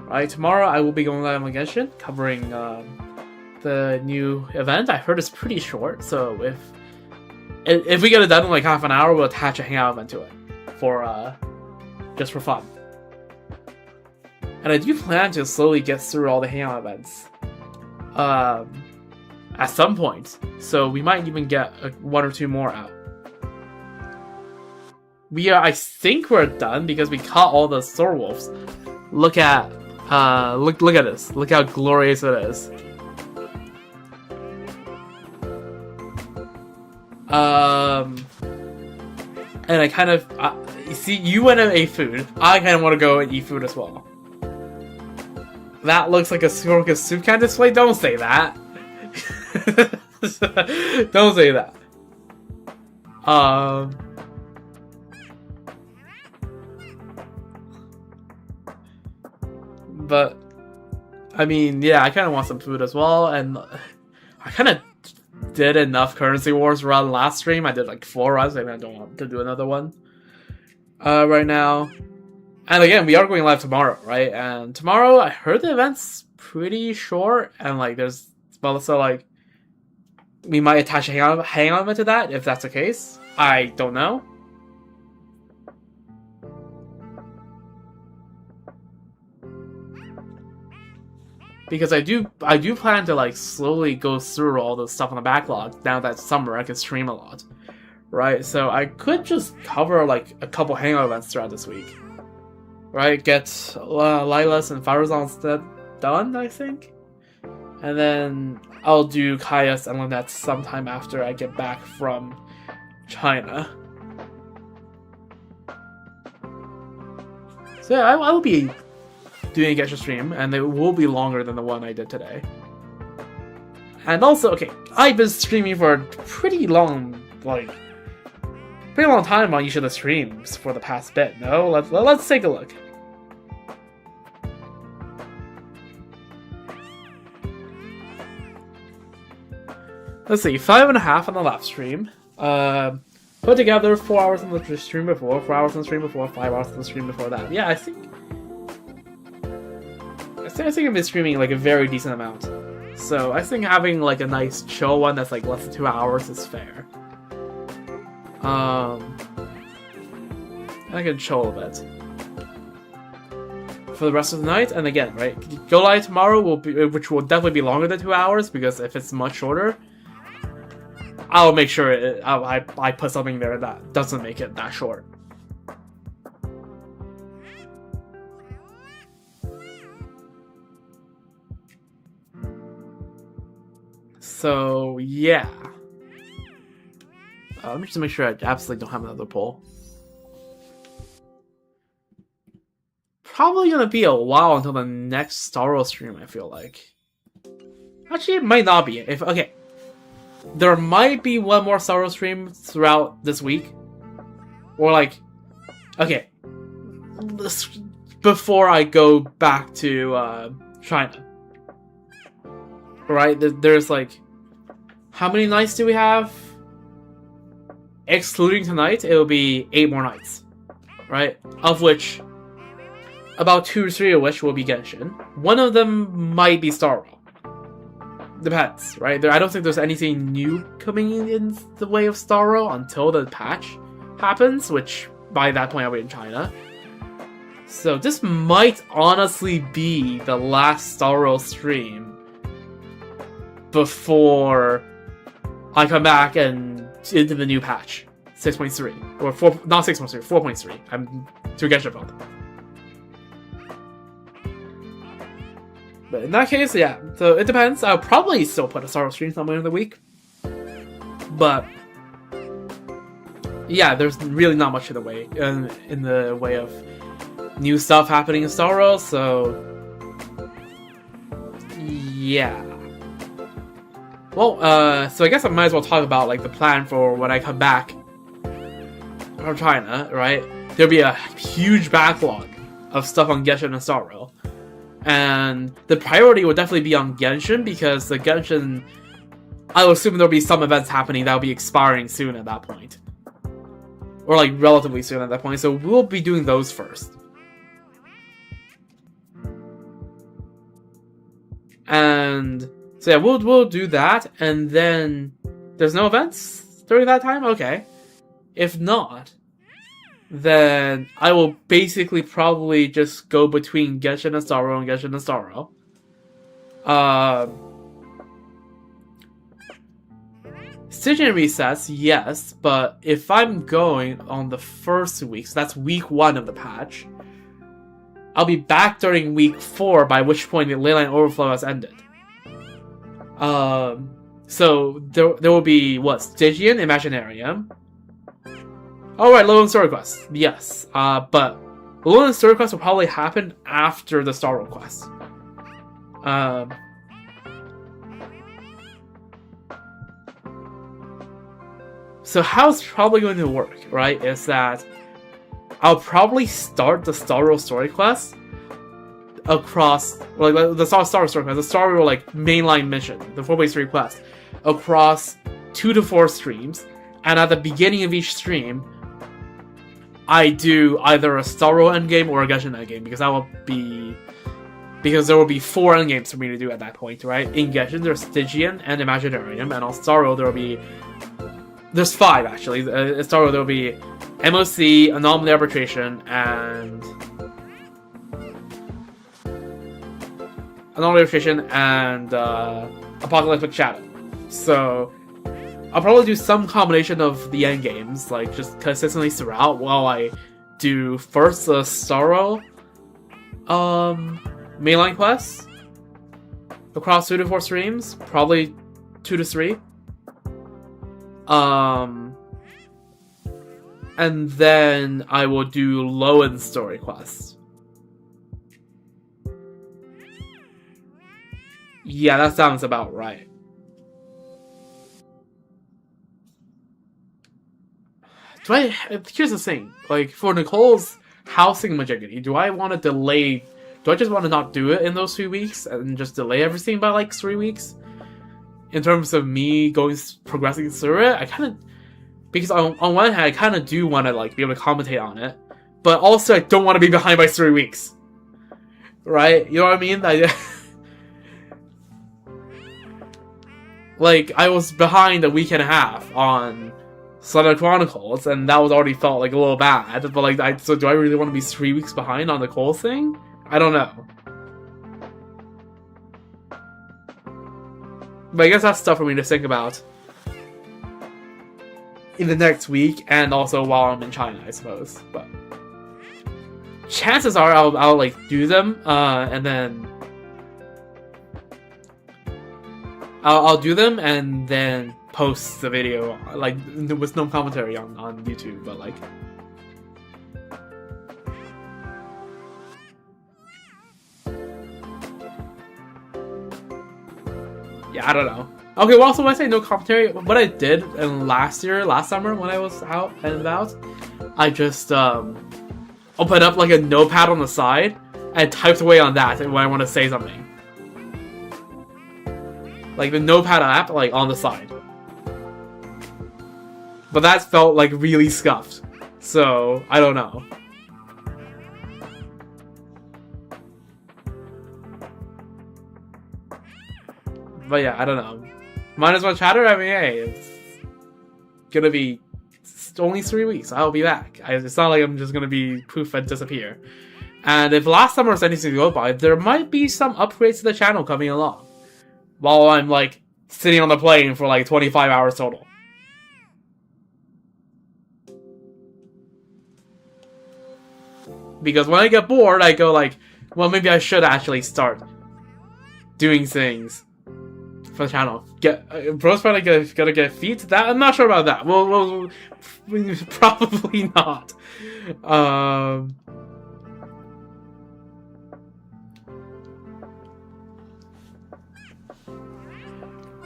Right, tomorrow I will be going live on Genshin, covering the new event. I heard it's pretty short, so if we get it done in like half an hour, we'll attach a hangout event to it for just for fun. And I do plan to slowly get through all the hangout events at some point, so we might even get one or two more out. I think we're done because we caught all the sword wolves. Look at this. Look how glorious it is. And I kind of see you went and ate food. I kind of want to go and eat food as well. That looks like a Scorpius soup can display. Don't say that. Don't say that. But I mean, yeah, I kind of want some food as well, and I kind of did enough currency wars run last stream. I did like 4 runs. I mean, I don't want to do another one right now. And again, we are going live tomorrow, right? And tomorrow, I heard the event's pretty short, and like there's so like we might attach a hangout event to that if that's the case. I don't know. Because I do plan to like slowly go through all the stuff on the backlog now that summer I can stream a lot, right? So I could just cover like a couple hangout events throughout this week, right? Get Lilas and Farazan done, I think, and then I'll do Kaias and Lynette sometime after I get back from China. So yeah, I will be doing a Genshin stream, and it will be longer than the one I did today. And also, okay, I've been streaming for a pretty long time on each of the streams for the past bit. No, let's take a look. Let's see, 5.5 on the last stream. Put together 4 hours on the stream before, 4 hours on the stream before, 5 hours on the stream before that. Yeah, I think I've been streaming like a very decent amount. So I think having like a nice chill one that's like less than 2 hours is fair. I can chill a bit for the rest of the night. And again, right, go live tomorrow which will definitely be longer than 2 hours, because if it's much shorter, I'll make sure I put something there that doesn't make it that short. So, yeah. Let me just make sure I absolutely don't have another poll. Probably gonna be a while until the next Star Wars stream, I feel like. Actually, it might not be. Okay. There might be one more Star Wars stream throughout this week. Or like... Okay. Before I go back to China. Right? There's like... How many nights do we have? Excluding tonight, it'll be 8 more nights. Right? Of which, about 2 or 3 of which will be Genshin. One of them might be Star Wars. Depends, right? I don't think there's anything new coming in the way of Star Wars until the patch happens, which by that point I'll be in China. So this might honestly be the last Star Wars stream before I come back and into the new patch, 6.3 or 4, not 6.3, 4.3. I'm to get about. But in that case, yeah. So it depends. I'll probably still put a Star Wars stream somewhere in the week, but yeah, there's really not much in the way of new stuff happening in Star Wars, so yeah. Well, so I guess I might as well talk about like the plan for when I come back from China, right? There'll be a huge backlog of stuff on Genshin and Star Rail. And the priority would definitely be on Genshin, because the Genshin, I would assume there'll be some events happening that'll be expiring soon at that point. Or like relatively soon at that point, so we'll be doing those first. And so yeah, we'll do that, and then there's no events during that time? Okay. If not, then I will basically probably just go between Genshin and Star Rail and Genshin and Star Rail. Stitching resets, yes, but if I'm going on the first week, so that's week 1 of the patch, I'll be back during week 4, by which point the Leyline Overflow has ended. So there will be, what, Stygian, Imaginarium. Oh right, Lowland Story Quest, yes. But Lowland Story Quest will probably happen after the Star Rail quest. So how it's probably going to work, right, is that I'll probably start the Star Rail story quest across, like the Star Rail story quest, the Star Rail like mainline mission, the 4x3 quest, across 2 to 4 streams, and at the beginning of each stream, I do either a Star Rail endgame or a Genshin endgame, because there will be 4 endgames for me to do at that point, right? In Genshin, there's Stygian and Imaginarium, and on Star Rail there will be, there's 5 actually. In Star Rail there will be MOC, Anomaly Arbitration, and Apocalyptic Shadow. So I'll probably do some combination of the end games, like just consistently throughout, while I do first the Star Rail mainline quests across 2 to 4 streams, probably 2 to 3. And then I will do low-end story quests. Yeah, that sounds about right. Here's the thing, like, for Nicole's housing Majigity, do I want to delay, do I just want to not do it in those 3 weeks, and just delay everything by, like, 3 weeks? In terms of me progressing through it, I kind of, because on one hand, I kind of do want to, like, be able to commentate on it, but also I don't want to be behind by 3 weeks. Right? You know what I mean? Like, I was behind a week and a half on Thunder Chronicles, and that was already felt like a little bad. But like, so do I really want to be 3 weeks behind on the Cole thing? I don't know. But I guess that's stuff for me to think about in the next week, and also while I'm in China, I suppose. But chances are I'll like do them, and then I'll do them and then post the video, like, with no commentary on YouTube, but like, yeah, I don't know. Okay, well, also when I say no commentary, what I did in last summer when I was out and about, I just opened up like a notepad on the side and typed away on that when I want to say something. Like the notepad app, like, on the side. But that felt like really scuffed. So, I don't know. But yeah, I don't know. Might as well chatter. I mean, hey, it's gonna be only 3 weeks. I'll be back. It's not like I'm just gonna be poof and disappear. And if last summer was anything to go by, there might be some upgrades to the channel coming along. While I'm, like, sitting on the plane for, like, 25 hours total. Because when I get bored, I go, like, well, maybe I should actually start doing things for the channel. Bro's probably gonna get feet. That I'm not sure about that. We'll probably not.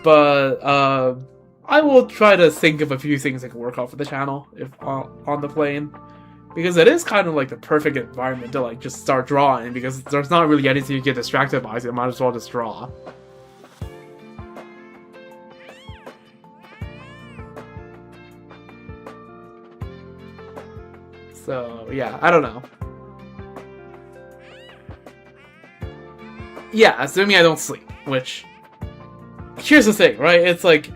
But I will try to think of a few things I can work on for the channel if on the plane, because it is kind of like the perfect environment to like just start drawing, because there's not really anything you get distracted by, so you might as well just draw. So yeah, I don't know. Yeah, assuming I don't sleep, which, here's the thing, right? It's like,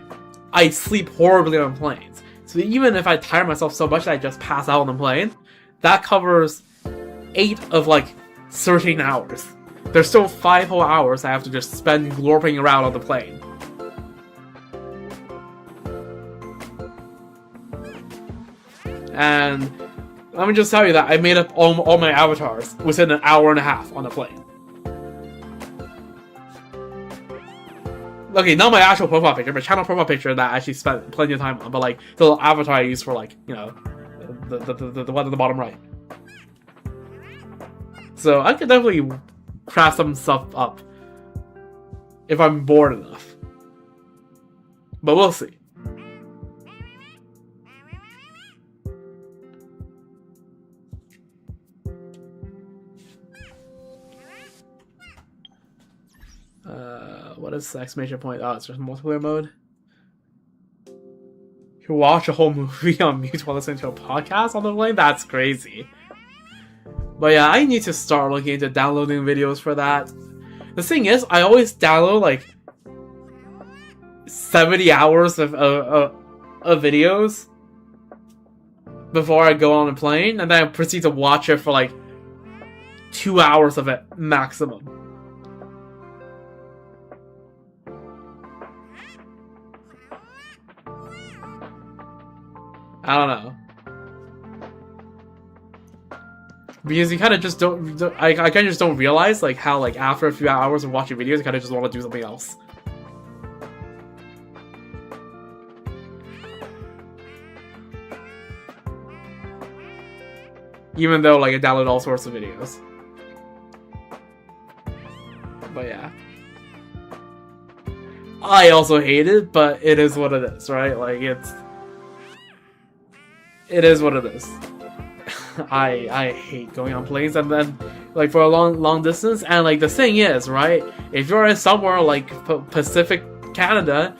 I sleep horribly on planes. So even if I tire myself so much that I just pass out on the plane, that covers 8 of like 13 hours. There's still 5 whole hours I have to just spend glorping around on the plane. And let me just tell you that I made up all my avatars within an hour and a half on the plane. Okay, not my actual profile picture, but channel profile picture that I actually spent plenty of time on, but like the little avatar I use for like, you know, the one at the bottom right. So I could definitely craft some stuff up if I'm bored enough. But we'll see. What is the exclamation point? Oh, it's just multiplayer mode. You watch a whole movie on mute while listening to a podcast on the plane? That's crazy. But yeah, I need to start looking into downloading videos for that. The thing is, I always download like 70 hours of videos before I go on a plane, and then I proceed to watch it for like 2 hours of it maximum. I don't know. Because you kind of just I kind of just don't realize like how like after a few hours of watching videos, I kind of just want to do something else. Even though like I download all sorts of videos. But yeah. I also hate it, but it is what it is, right? Like it is what it is. I hate going on planes, and then like for a long distance, and like the thing is, right, if you're in somewhere like Pacific Canada,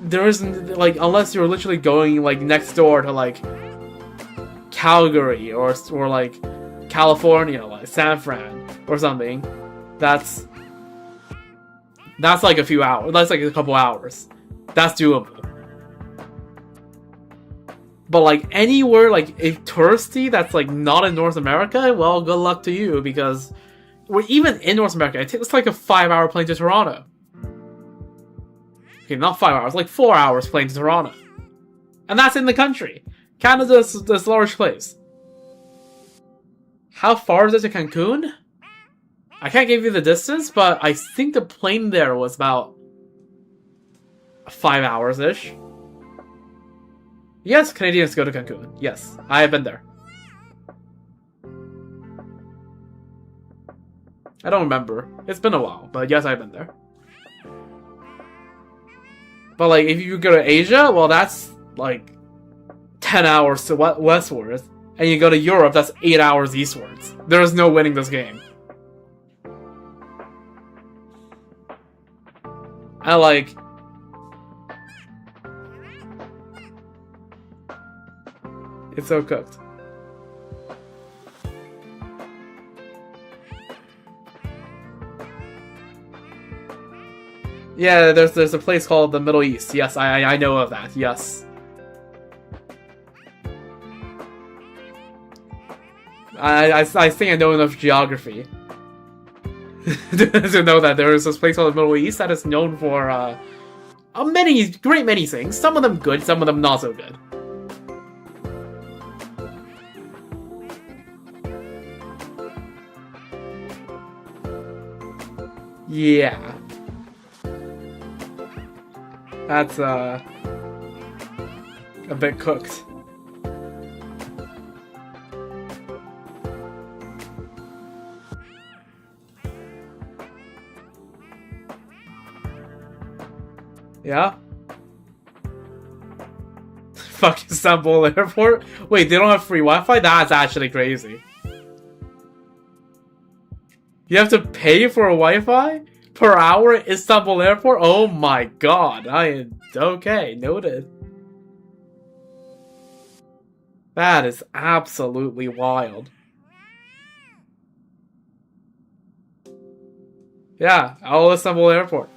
there isn't like, unless you're literally going like next door to like Calgary or like California, like San Fran or something, that's like a few hours, that's like a couple hours, that's doable. But like anywhere like if touristy that's like not in North America, well, good luck to you, because even in North America, it's like a 5-hour plane to Toronto. Okay, not 5 hours, like 4 hours plane to Toronto. And that's in the country. Canada's this large place. How far is it to Cancun? I can't give you the distance, but I think the plane there was about 5 hours-ish. Yes, Canadians go to Cancun. Yes, I have been there. I don't remember. It's been a while, but yes, I've been there. But like, if you go to Asia, well, that's like 10 hours to westwards. And you go to Europe, that's 8 hours eastwards. There is no winning this game. I like... It's so cooked. Yeah, there's a place called the Middle East. Yes, I know of that. Yes. I think I know enough geography to know that there is this place called the Middle East that is known for a great many things. Some of them good, some of them not so good. Yeah. That's a bit cooked. Yeah? Fuck Istanbul Airport? Wait, they don't have free Wi-Fi? That's actually crazy. You have to pay for a Wi-Fi per hour at Istanbul Airport? Oh my god. Okay, noted. That is absolutely wild. Yeah, all Istanbul Airport.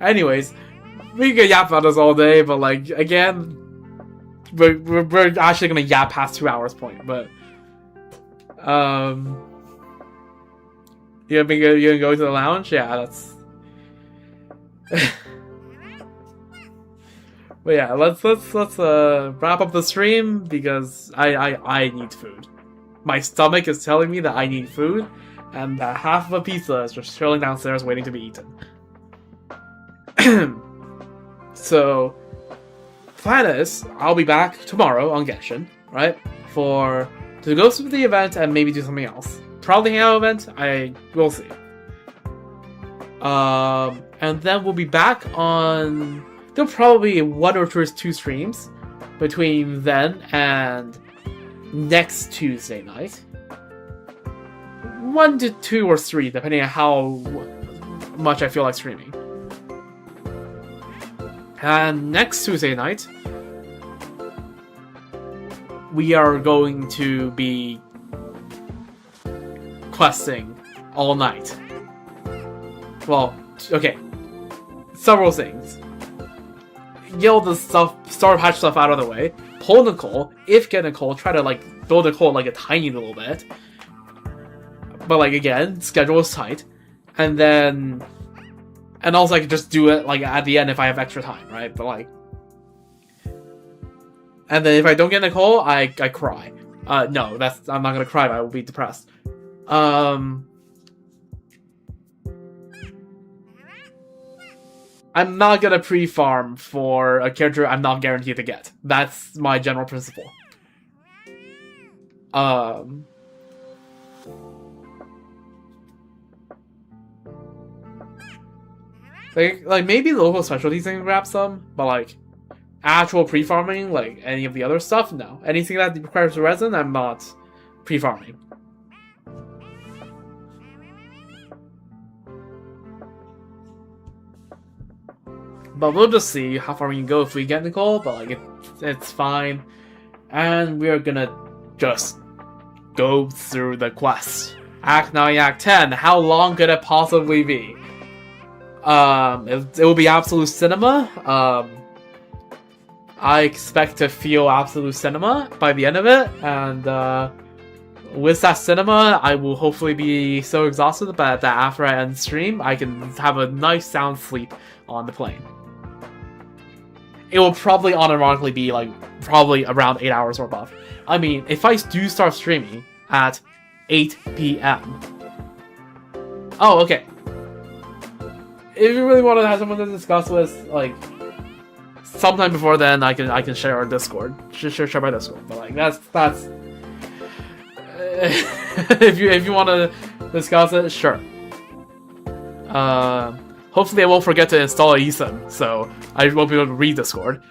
Anyways, we could yap about this all day, but like, again, we're actually gonna yap past 2 hours point, but you gonna go to the lounge? Yeah, that's but yeah, let's wrap up the stream because I need food. My stomach is telling me that I need food, and that half of a pizza is just chilling downstairs waiting to be eaten. So, plan is, I'll be back tomorrow on Genshin, right? To go through the event and maybe do something else. Probably hangout event, I will see. And then we'll be back on... There'll probably be 1 or 2 streams between then and next Tuesday night. 1 to 2 or 3, depending on how much I feel like streaming. And next Tuesday night, we are going to be questing all night. Well, okay. Several things. Get all the stuff, Star Patch stuff out of the way. Pull Nicole. If get Nicole, try to like build Nicole like a tiny little bit. But like again, schedule is tight. And then... And also I could just do it like at the end if I have extra time, right? But like... And then if I don't get Nicole, I cry. No, I'm not gonna cry, but I will be depressed. I'm not gonna pre-farm for a character I'm not guaranteed to get. That's my general principle. Like maybe local specialties can grab some, but like actual pre-farming, like any of the other stuff, no. Anything that requires resin, I'm not pre-farming. But we'll just see how far we can go if we get Nicole, but like it's fine. And we're gonna just go through the quest. Act 9, Act 10, how long could it possibly be? It will be absolute cinema. I expect to feel absolute cinema by the end of it, and with that cinema, I will hopefully be so exhausted that after I end stream, I can have a nice sound sleep on the plane. It will probably unironically be like probably around 8 hours or above. I mean, if I do start streaming at 8 p.m. Oh, okay. If you really want to have someone to discuss with, like, sometime before then, I can share our Discord. Share my Discord. But like that's if you want to discuss it, sure. Hopefully I won't forget to install a eSIM, so I won't be able to read Discord.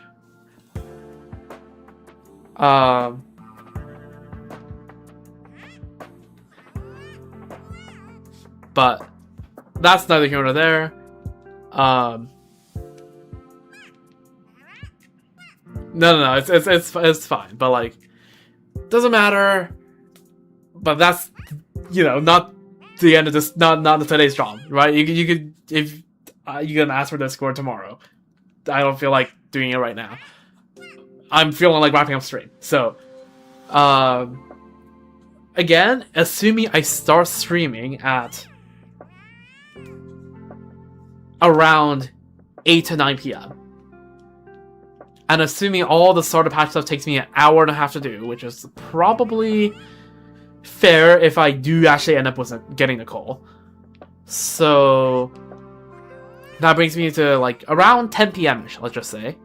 But that's neither here nor there. No, it's fine. But like, doesn't matter. But that's, you know, not the end of this. Not today's job, right? You could if you can ask for Discord tomorrow. I don't feel like doing it right now. I'm feeling like wrapping up stream. So, again, assuming I start streaming at around 8 to 9 p.m. And assuming all the starter patch stuff takes me an hour and a half to do, which is probably fair if I do actually end up with getting a call. So, That brings me to like around 10 p.m.-ish, let's just say.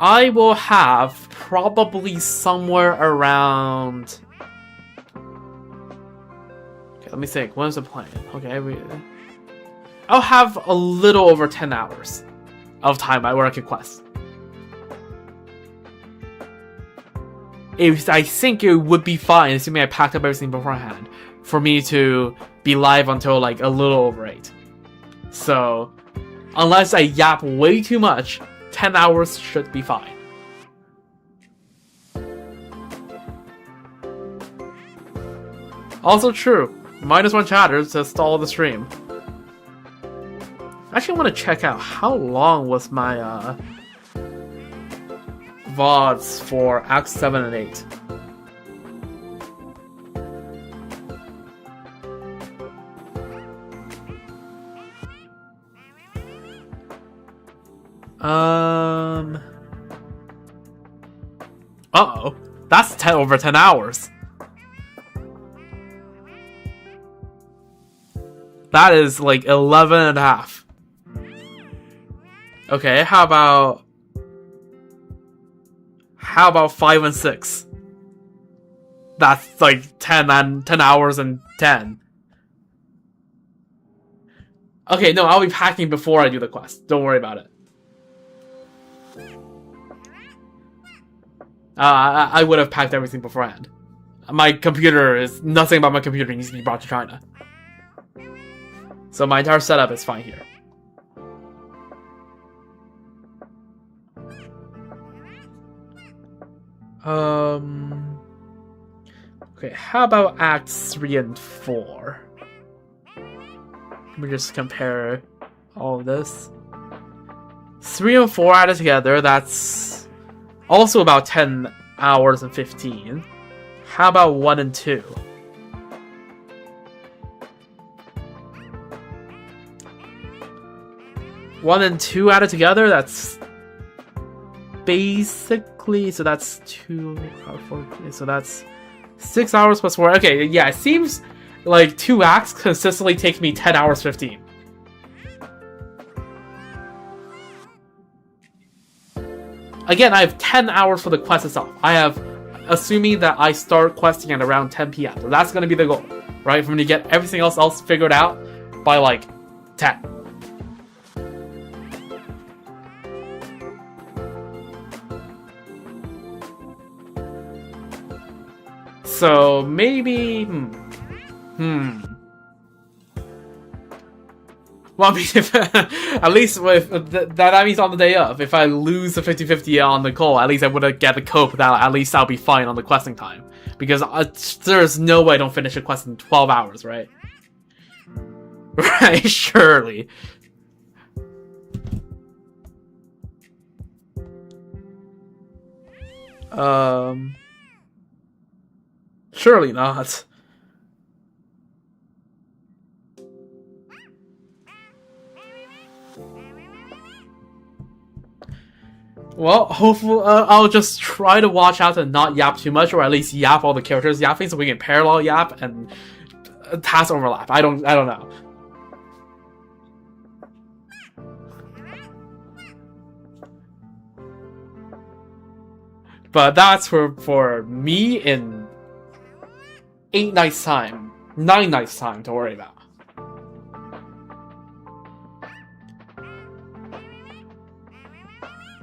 I will have probably somewhere around... Okay, let me think. What is the plan? Okay, I'll have a little over 10 hours of time where I could quest. I think it would be fine, assuming I packed up everything beforehand, for me to be live until like a little over 8. So, unless I yap way too much, 10 hours should be fine. Also true, -1 chatter to stall the stream. I actually want to check out how long was my VODs for Acts 7 and 8. Uh-oh. That's over 10 hours. That is like 11 and a half. Okay, how about 5 and 6? That's like 10 hours and 10. Okay, no, I'll be packing before I do the quest. Don't worry about it. I would have packed everything beforehand. My computer is... Nothing about my computer needs to be brought to China. So my entire setup is fine here. Okay, how about Acts 3 and 4? Let me just compare all of this. 3 and 4 added together, that's also about 10 hours and 15. How about 1 and 2? One and 2 added together, that's basically, so that's 2, 4, so that's 6 hours plus 4. Okay, yeah, it seems like 2 acts consistently take me 10 hours 15. Again, I have 10 hours for the quest itself. I have, assuming that I start questing at around 10 p.m. So that's going to be the goal, right? For me to get everything else figured out by like 10. So maybe, Well, I mean, if, at least with that means on the day of, if I lose the 50-50 on the call, at least I would get the cope that at least I'll be fine on the questing time. Because there's no way I don't finish a quest in 12 hours, right? Right, surely. Surely not. Well, hopefully, I'll just try to watch out and not yap too much, or at least yap all the characters yapping, so we can parallel yap and task overlap. I don't know. But that's for me in 8 nights time, 9 nights time to worry about.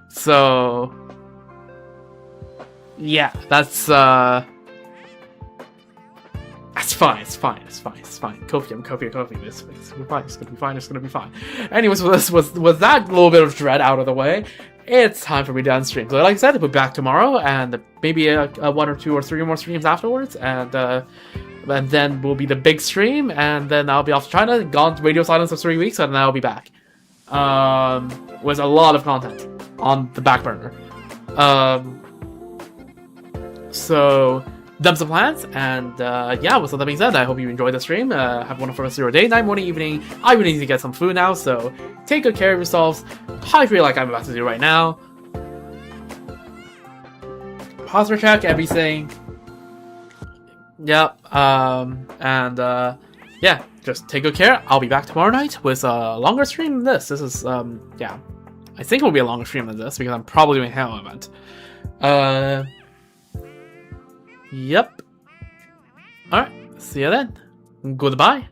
So, yeah, that's fine, it's fine. Copium, it's gonna be fine. Anyways, with that little bit of dread out of the way, it's time for me to end stream. So like I said, we'll be back tomorrow, and maybe a 1 or 2 or 3 more streams afterwards, and then will be the big stream, and then I'll be off to China, gone to radio silence for 3 weeks, and then I'll be back. With a lot of content on the back burner. So, them's the plans, and yeah, with all that being said, I hope you enjoyed the stream. Have a wonderful rest of your day, night, morning, evening. I really need to get some food now, so take good care of yourselves. Hydrate like I'm about to do right now. Posture check, everything. Yep, and yeah, just take good care. I'll be back tomorrow night with a longer stream than this. This is, yeah. I think it will be a longer stream than this because I'm probably doing a Halo event. Yep. Alright, see you then. Goodbye.